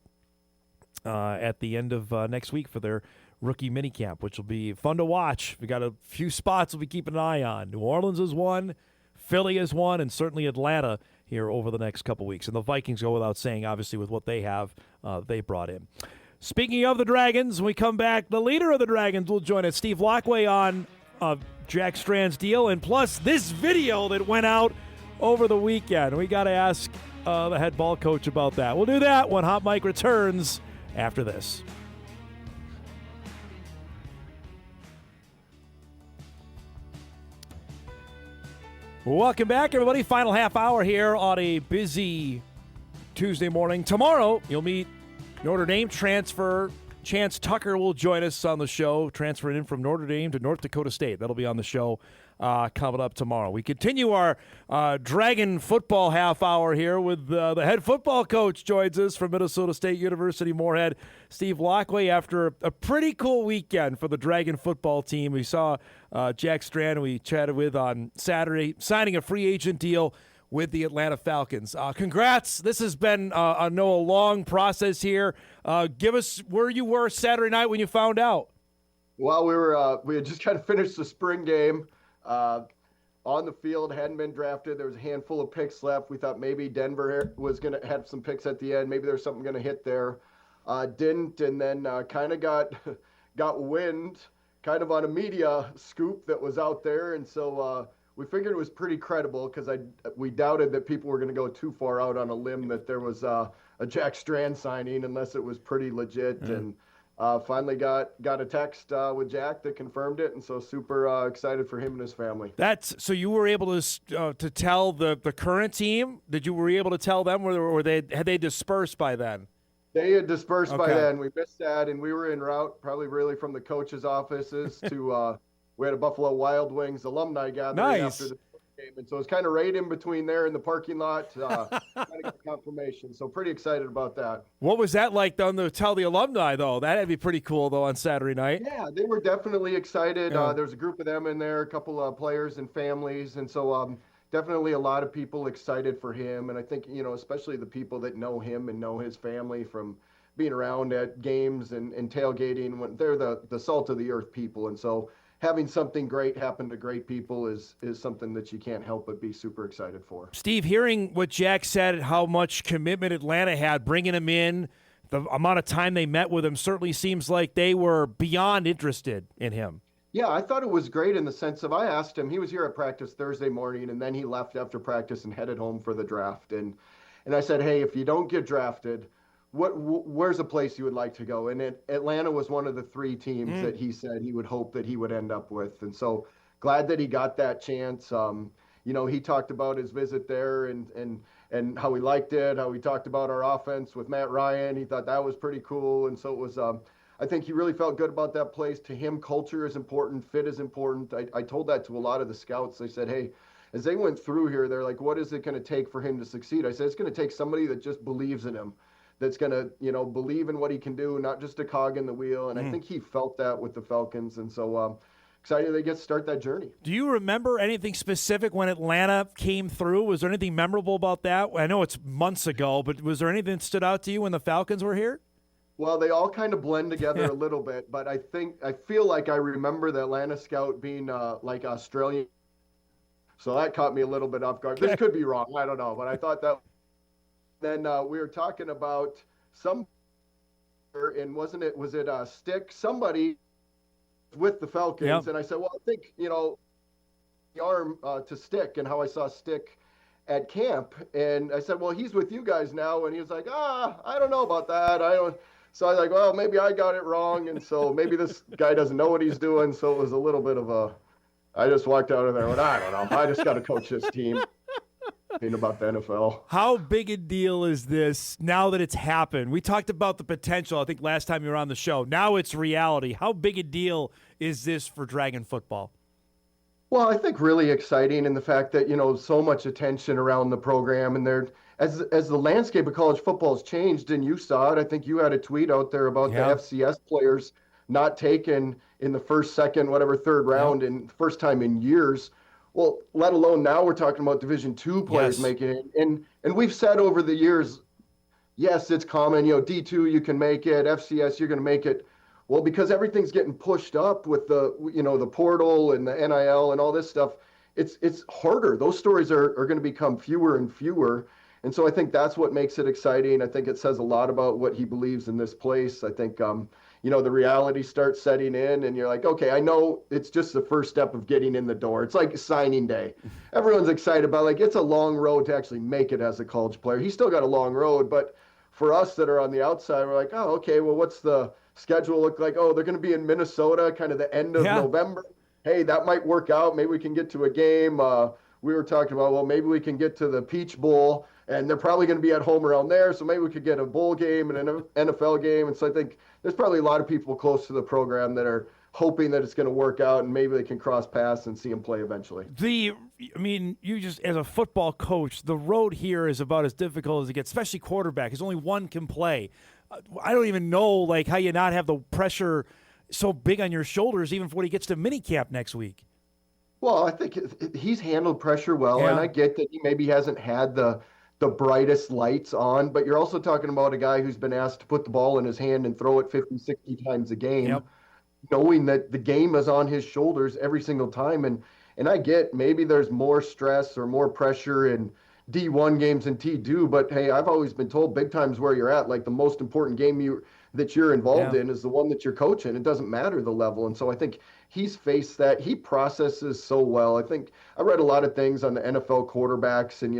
at the end of next week for their rookie minicamp, which will be fun to watch. We got a few spots we'll be keeping an eye on. New Orleans is one, Philly is one, and certainly Atlanta here over the next couple weeks. And the Vikings go without saying, obviously, with what they have, they brought in. Speaking of the Dragons, when we come back, the leader of the Dragons will join us, Steve Laqua, on Jack Strand's deal, and plus this video that went out over the weekend. We got to ask the head ball coach about that. We'll do that when Hot Mike returns after this. Welcome back, everybody. Final half hour here on a busy Tuesday morning. Tomorrow, you'll meet Notre Dame transfer. Chance Tucker will join us on the show, transferring in from Notre Dame to North Dakota State. That'll be on the show coming up tomorrow. We continue our Dragon football half hour here with the head football coach joins us from Minnesota State University Moorhead, Steve Laqua, after a pretty cool weekend for the Dragon football team. We saw Jack Strand, we chatted with on Saturday, signing a free agent deal with the Atlanta Falcons. Congrats. This has been, I know, a long process here. Give us where you were Saturday night when you found out. Well, we had just kind of finished the spring game on the field, hadn't been drafted. There was a handful of picks left. We thought maybe Denver was going to have some picks at the end. Maybe there's something going to hit there. Didn't, and then kind of got wind kind of on a media scoop that was out there. And so we figured it was pretty credible because we doubted that people were going to go too far out on a limb that there was a Jack Strand signing unless it was pretty legit. And finally got a text with Jack that confirmed it, and so super excited for him and his family. So you were able to tell the current team? Were you able to tell them, or had they dispersed by then? They had dispersed by then. We missed that, and we were en route, probably really from the coaches' offices to we had a Buffalo Wild Wings alumni gathering after the game, and so it's kind of right in between there in the parking lot. Trying to get confirmation, so pretty excited about that. What was that like, though, to tell the alumni, though? That'd be pretty cool, though, on Saturday night. Yeah, they were definitely excited. There's a group of them in there, a couple of players and families, and so definitely a lot of people excited for him. And I think, especially the people that know him and know his family from being around at games and tailgating, when they're the salt of the earth people, and so having something great happen to great people is something that you can't help but be super excited for. Steve, hearing what Jack said, how much commitment Atlanta had, bringing him in, the amount of time they met with him certainly seems like they were beyond interested in him. Yeah, I thought it was great in the sense of I asked him, he was here at practice Thursday morning, and then he left after practice and headed home for the draft. And I said, hey, if you don't get drafted, where's a place you would like to go? And Atlanta was one of the three teams that he said he would hope that he would end up with. And so glad that he got that chance. He talked about his visit there and how he liked it, how he talked about our offense with Matt Ryan. He thought that was pretty cool. And so it was, I think he really felt good about that place. To him, culture is important, fit is important. I told that to a lot of the scouts. They said, hey, as they went through here, they're like, what is it going to take for him to succeed? I said, it's going to take somebody that just believes in him, that's going to, believe in what he can do, not just a cog in the wheel. And I think he felt that with the Falcons. And so excited they get to start that journey. Do you remember anything specific when Atlanta came through? Was there anything memorable about that? I know it's months ago, but was there anything that stood out to you when the Falcons were here? Well, they all kind of blend together a little bit, but I feel like I remember the Atlanta scout being like Australian. So that caught me a little bit off guard. This could be wrong. I don't know, but I thought that. Then we were talking about some, and was it Stick? Somebody with the Falcons, and I said, well, I think, the arm to Stick and how I saw Stick at camp. And I said, well, he's with you guys now. And he was like, I don't know about that. So I was like, well, maybe I got it wrong. And so maybe this guy doesn't know what he's doing. So it was a little bit of I just walked out of there and went, I don't know. I just got to coach this team. About the NFL. How big a deal is this now that it's happened? We talked about the potential, I think, last time you were on the show. Now it's reality. How big a deal is this for Dragon football? Well, I think really exciting in the fact that, so much attention around the program, and as the landscape of college football has changed, and you saw it, I think you had a tweet out there about the FCS players not taken in the first, second, whatever, third round, and first time in years. Well, let alone now we're talking about Division II players making it. And we've said over the years, yes, it's common, D2 you can make it, FCS you're going to make it. Well, because everything's getting pushed up with the portal and the NIL and all this stuff, it's harder. Those stories are going to become fewer and fewer. And so I think that's what makes it exciting. I think it says a lot about what he believes in this place. I think the reality starts setting in and you're like, okay, I know it's just the first step of getting in the door. It's like signing day. Everyone's excited about it's a long road to actually make it as a college player. He's still got a long road, but for us that are on the outside, we're like, oh, okay, well, what's the schedule look like? Oh, they're going to be in Minnesota kind of the end of November. Hey, that might work out. Maybe we can get to a game. We were talking about, well, maybe we can get to the Peach Bowl, and they're probably going to be at home around there. So maybe we could get a bowl game and an NFL game. And so I think there's probably a lot of people close to the program that are hoping that it's going to work out and maybe they can cross paths and see him play eventually. You just, as a football coach, the road here is about as difficult as it gets, especially quarterback, because only one can play. I don't even know, how you not have the pressure so big on your shoulders even for when he gets to minicamp next week. Well, I think he's handled pressure well, and I get that he maybe hasn't had the brightest lights on, but you're also talking about a guy who's been asked to put the ball in his hand and throw it 50, 60 times a game, knowing that the game is on his shoulders every single time. And I get maybe there's more stress or more pressure in D1 games than T2, but hey, I've always been told big time's where you're at. Like the most important game that you're involved in is the one that you're coaching. It doesn't matter the level. And so I think he's faced that. He processes so well. I think I read a lot of things on the NFL quarterbacks, and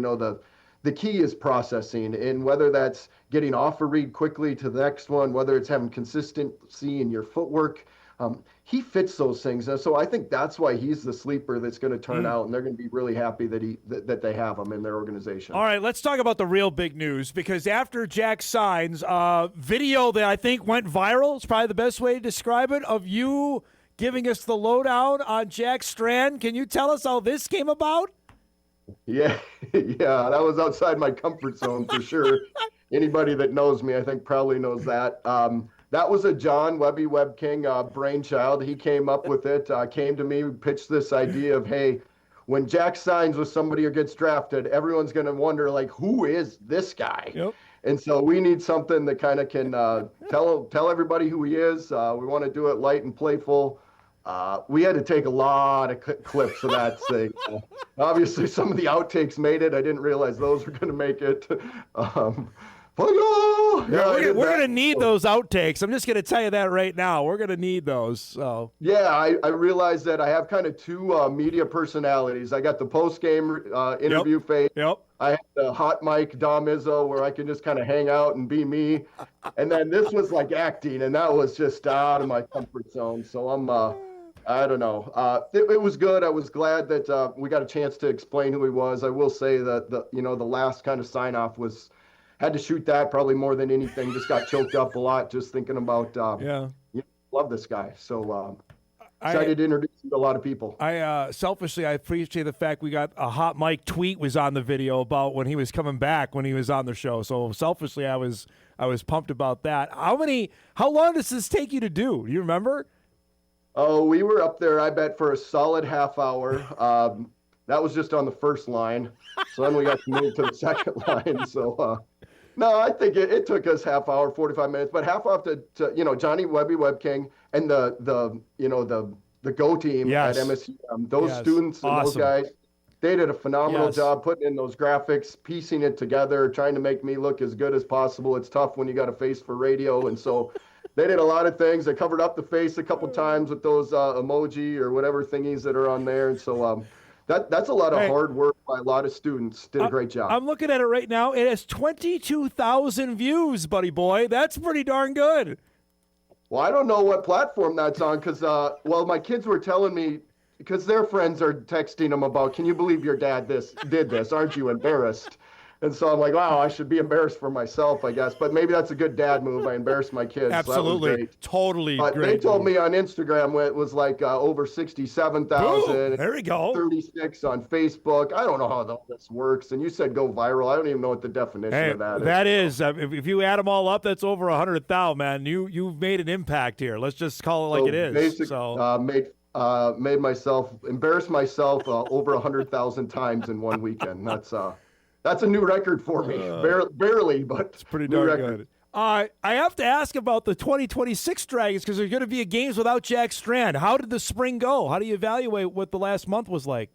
the key is processing, and whether that's getting off a read quickly to the next one, whether it's having consistency in your footwork, he fits those things. And so I think that's why he's the sleeper that's going to turn out, and they're going to be really happy that they have him in their organization. All right, let's talk about the real big news, because after Jack signs, video that I think went viral, it's probably the best way to describe it, of you giving us the lowdown on Jack Strand. Can you tell us how this came about? Yeah, that was outside my comfort zone for sure. Anybody that knows me, I think, probably knows that. That was a John Webb King brainchild. He came up with it, came to me, pitched this idea of, hey, when Jack signs with somebody or gets drafted, everyone's going to wonder, who is this guy? Yep. And so we need something that kind of can tell everybody who he is. We want to do it light and playful. We had to take a lot of clips of that thing. Obviously, some of the outtakes made it. I didn't realize those were going to make it. We're going to need those outtakes. I'm just going to tell you that right now. We're going to need those. So yeah, I realized that I have kind of two media personalities. I got the post-game interview face. Yep. I had the hot mic Dom Izzo where I can just kind of hang out and be me. And then this was like acting, and that was just out of my comfort zone. So I'm I don't know. It was good. I was glad that we got a chance to explain who he was. I will say that the last kind of sign off had to shoot that probably more than anything. Just got choked up a lot just thinking about. Love this guy. So excited to introduce him to a lot of people. Selfishly, I appreciate the fact we got a hot mic tweet was on the video about when he was coming back when he was on the show. So selfishly, I was pumped about that. How long does this take you to do? Do you remember? Oh, we were up there, I bet, for a solid half hour. That was just on the first line. So then we got to move to the second line. So, no, I think it took us half hour, 45 minutes, but half off to Johnny Webb King and the Go team at MSU. Those students and those guys, they did a phenomenal job putting in those graphics, piecing it together, trying to make me look as good as possible. It's tough when you got a face for radio. And so they did a lot of things. They covered up the face a couple times with those emoji or whatever thingies that are on there. And so that's a lot of hard work by a lot of students. Did a great job. I'm looking at it right now. It has 22,000 views, buddy boy. That's pretty darn good. Well, I don't know what platform that's on because, my kids were telling me, because their friends are texting them about, can you believe your dad did this? Aren't you embarrassed? And so I'm like, wow, I should be embarrassed for myself, I guess. But maybe that's a good dad move. I embarrassed my kids. Absolutely. So that was great. Totally but great. They told me on Instagram it was like over 67,000. There we go. 36 on Facebook. I don't know how this works. And you said go viral. I don't even know what the definition of that is. That is, if you add them all up, that's over 100,000, man. You've made an impact here. Let's just call it like it is. Embarrassed myself over 100,000 times in one weekend. That's a new record for me. Barely, but it's pretty darn good. I have to ask about the 2026 Dragons because there's going to be games without Jack Strand. How did the spring go? How do you evaluate what the last month was like?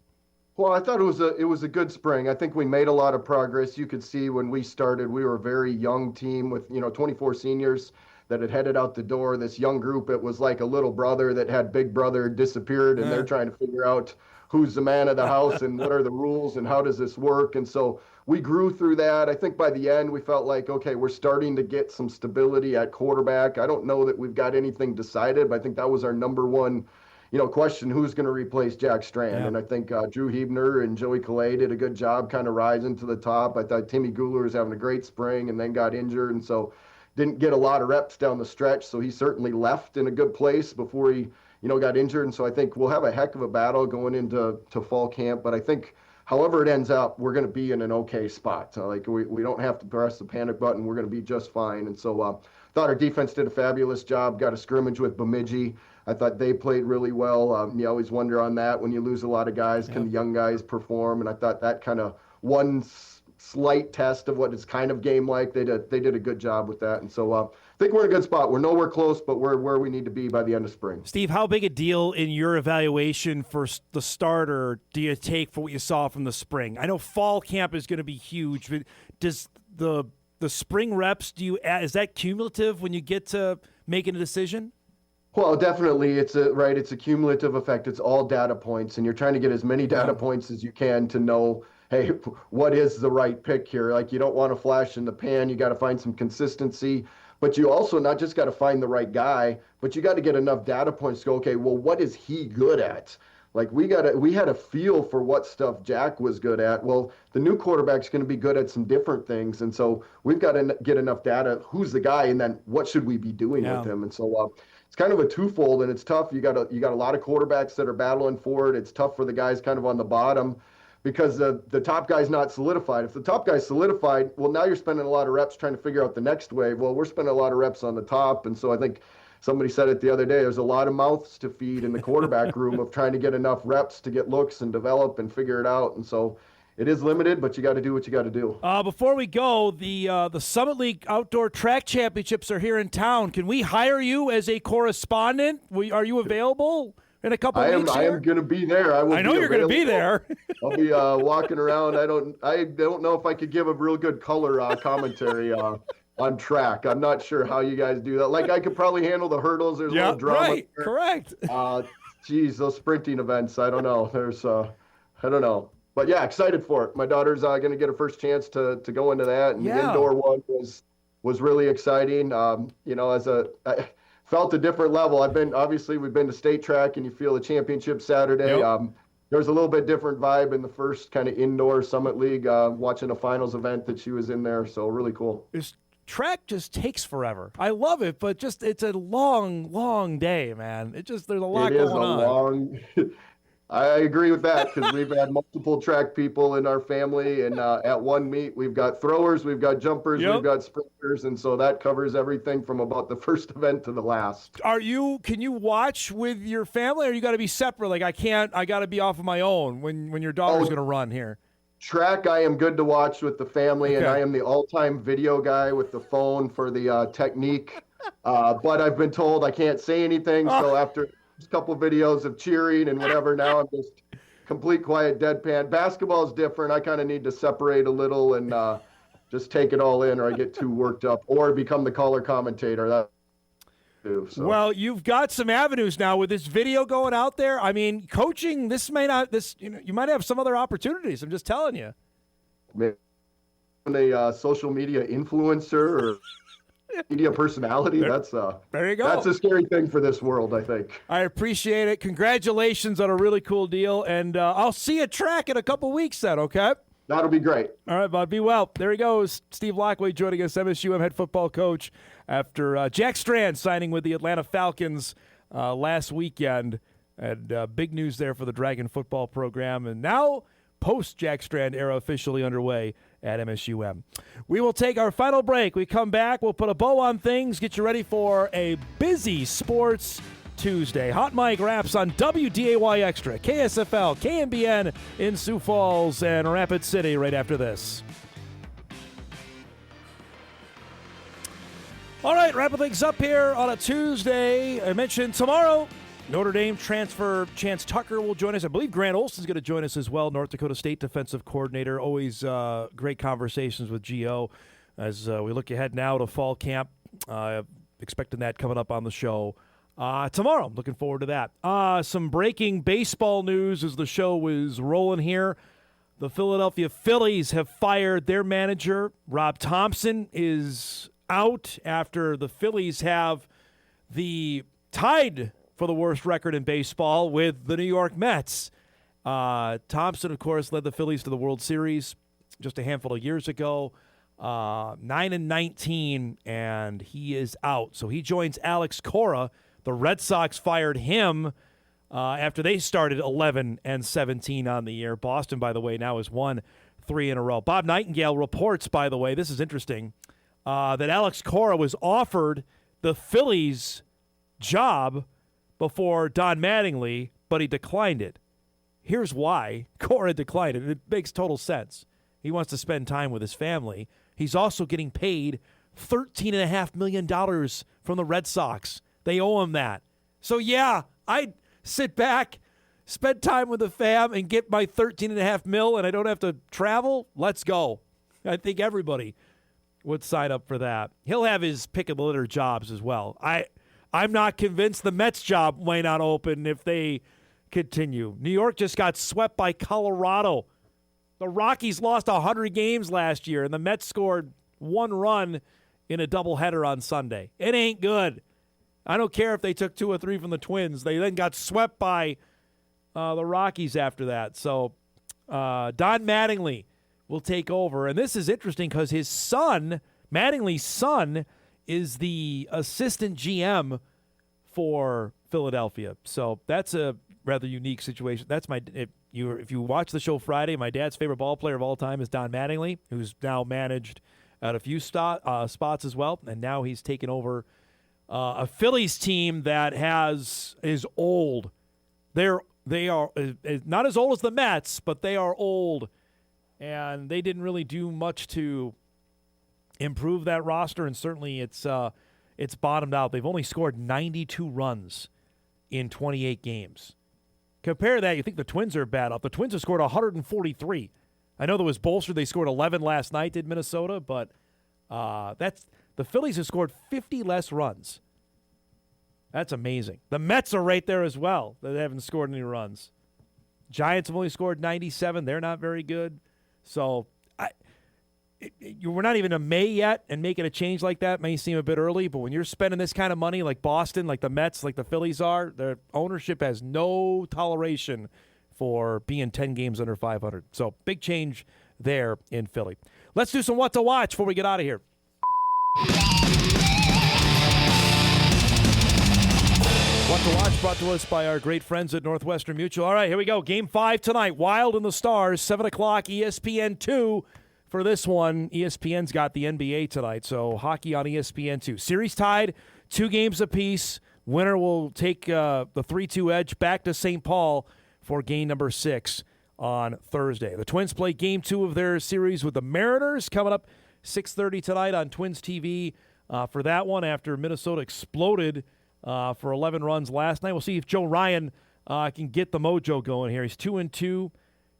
Well, I thought it was a good spring. I think we made a lot of progress. You could see when we started, we were a very young team with 24 seniors that had headed out the door. This young group, it was like a little brother that had big brother disappeared, and they're trying to figure out who's the man of the house and what are the rules and how does this work. And so we grew through that. I think by the end, we felt like, okay, we're starting to get some stability at quarterback. I don't know that we've got anything decided, but I think that was our number one, question, who's going to replace Jack Strand. Yeah. And I think Drew Hebner and Joey Calais did a good job kind of rising to the top. I thought Timmy Guler was having a great spring and then got injured. And so didn't get a lot of reps down the stretch. So he certainly left in a good place before he, got injured. And so I think we'll have a heck of a battle going into fall camp. But I think however it ends up, we're going to be in an okay spot. We don't have to press the panic button. We're going to be just fine. And so thought our defense did a fabulous job. Got a scrimmage with Bemidji. I thought they played really well. You always wonder on that when you lose a lot of guys, can the young guys perform? And I thought that kind of one slight test of what it's kind of game like. They did a good job with that. And so I think we're in a good spot. We're nowhere close, but we're where we need to be by the end of spring. Steve, how big a deal in your evaluation for the starter do you take for what you saw from the spring? I know fall camp is going to be huge, but does the spring reps, is that cumulative when you get to making a decision? Well, definitely. It's a cumulative effect. It's all data points, and you're trying to get as many data points as you can to know, hey, what is the right pick here? Like, you don't want to flash in the pan. You got to find some consistency, but you also not just got to find the right guy, but you got to get enough data points to go, okay, well, what is he good at? Like, we had a feel for what stuff Jack was good at. Well, the new quarterback's going to be good at some different things, and so we've got to get enough data. Who's the guy, and then what should we be doing with him? And so it's kind of a twofold, and it's tough. You got a lot of quarterbacks that are battling for it. It's tough for the guys kind of on the bottom because the top guy's not solidified. If the top guy's solidified, well, now you're spending a lot of reps trying to figure out the next wave. Well, we're spending a lot of reps on the top, and so I think somebody said it the other day, there's a lot of mouths to feed in the quarterback room of trying to get enough reps to get looks and develop and figure it out. And so it is limited, but you got to do what you got to do. Before we go, the Summit League Outdoor Track Championships are here in town. Can we hire you as a correspondent? Are you available in a couple weeks? I am going to be there. I know you're going to be there. I'll be walking around. I don't know if I could give a real good color commentary on track. I'm not sure how you guys do that. Like, I could probably handle the hurdles. There's a little drama. Right, correct. Those sprinting events, I don't know. I don't know. But yeah, excited for it. My daughter's going to get her first chance to go into that, and the indoor one was really exciting. I felt a different level. We've been to state track, and you feel the championship Saturday. Yep. There's a little bit different vibe in the first kind of indoor Summit League, watching a finals event that she was in there. So really cool. Track just takes forever. I love it, but it's a long, long day, man. There's a lot going on. I agree with that because we've had multiple track people in our family, and at one meet we've got throwers, we've got jumpers, we've got sprinters, and so that covers everything from about the first event to the last. Can you watch with your family, or you got to be separate? Like I got to be off of my own when your daughter's going to run here. Track, I am good to watch with the family, and I am the all-time video guy with the phone for the technique. But I've been told I can't say anything, so after a couple videos of cheering and whatever, now I'm just complete quiet deadpan. Basketball is different. I kind of need to separate a little and just take it all in, or I get too worked up, or become the color commentator. That too, so. Well, you've got some avenues now with this video going out there. I mean, coaching, you might have some other opportunities. I'm just telling you. Maybe a social media influencer or media personality. There you go. That's a scary thing for this world, I think. I appreciate it. Congratulations on a really cool deal, and I'll see you track in a couple weeks then, okay? That'll be great. All right, bud. Be well. There he goes. Steve Laqua joining us, MSU head football coach, after Jack Strand signing with the Atlanta Falcons last weekend. And big news there for the Dragon football program. And now post-Jack Strand era officially underway at MSUM. We will take our final break. We come back. We'll put a bow on things, get you ready for a busy sports Tuesday. Hot Mic wraps on WDAY Extra, KSFL, KMBN in Sioux Falls and Rapid City right after this. All right, wrapping things up here on a Tuesday. I mentioned tomorrow, Notre Dame transfer Chance Tucker will join us. I believe Grant Olson's going to join us as well, North Dakota State defensive coordinator. Always great conversations with Gio as we look ahead now to fall camp. Expecting that coming up on the show tomorrow. Looking forward to that. Some breaking baseball news as the show was rolling here. The Philadelphia Phillies have fired their manager. Rob Thompson is out after the Phillies have the tied for the worst record in baseball with the New York Mets. Thompson, of course, led the Phillies to the World Series just a handful of years ago. 9-19, and he is out. So he joins Alex Cora. The Red Sox fired him after they started 11-17 on the year. Boston, by the way, now has won 3 in a row. Bob Nightingale reports, by the way, this is interesting, that Alex Cora was offered the Phillies job before Don Mattingly, but he declined it. Here's why Cora declined it. It makes total sense. He wants to spend time with his family. He's also getting paid $13.5 million from the Red Sox. They owe him that. So, yeah, I'd sit back, spend time with the fam, and get my $13.5 million, and I don't have to travel. Let's go. I think everybody would sign up for that. He'll have his pick of the litter jobs as well. I'm not convinced the Mets job may not open if they continue. New York just got swept by Colorado. The Rockies lost 100 games last year, and the Mets scored 1 run in a doubleheader on Sunday. It ain't good. I don't care if they took 2 or 3 from the Twins. They then got swept by the Rockies after that. So Don Mattingly will take over. And this is interesting because his son, Mattingly's son, is the assistant GM for Philadelphia. So that's a rather unique situation. That's if you watch the show Friday, my dad's favorite ball player of all time is Don Mattingly, who's now managed at a few spots as well, and now he's taken over a Phillies team that is old. They are not as old as the Mets, but they are old, and they didn't really do much to improve that roster, and certainly it's bottomed out. They've only scored 92 runs in 28 games. Compare that, you think the Twins are bad up. The Twins have scored 143. I know there was bolstered. They scored 11 last night, did Minnesota, but the Phillies have scored 50 less runs. That's amazing. The Mets are right there as well. They haven't scored any runs. Giants have only scored 97. They're not very good. So we're not even in May yet, and making a change like that may seem a bit early, but when you're spending this kind of money like Boston, like the Mets, like the Phillies are, their ownership has no toleration for being 10 games under 500. So big change there in Philly. Let's do some What to Watch before we get out of here. What to watch brought to us by our great friends at Northwestern Mutual. All right, here we go. Game 5 tonight. Wild and the Stars, 7 o'clock, ESPN 2 for this one. ESPN's got the NBA tonight, so hockey on ESPN 2. Series tied, 2 games apiece. Winner will take the 3-2 edge back to St. Paul for game number 6 on Thursday. The Twins play game 2 of their series with the Mariners coming up 6:30 tonight on Twins TV for that one after Minnesota exploded for 11 runs last night. We'll see if Joe Ryan can get the mojo going here. He's 2-2,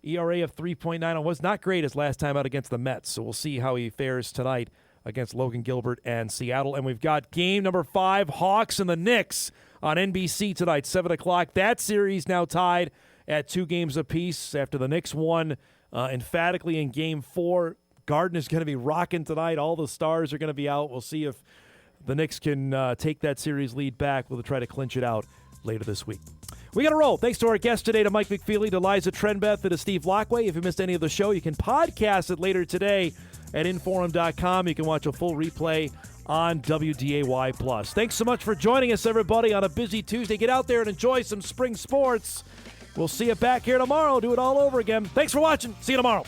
ERA of 3.9. Was not great his last time out against the Mets, so we'll see how he fares tonight against Logan Gilbert and Seattle. And we've got game number 5, Hawks and the Knicks on NBC tonight, 7 o'clock. That series now tied at 2 games apiece after the Knicks won emphatically in game 4. Garden is going to be rocking tonight. All the stars are going to be out. We'll see if the Knicks can take that series lead back. We'll try to clinch it out later this week. We got to roll. Thanks to our guests today, to Mike McFeely, to Liza Trenbeath, and to Steve Laqua. If you missed any of the show, you can podcast it later today at inforum.com. You can watch a full replay on WDAY+. Thanks so much for joining us, everybody, on a busy Tuesday. Get out there and enjoy some spring sports. We'll see you back here tomorrow. Do it all over again. Thanks for watching. See you tomorrow.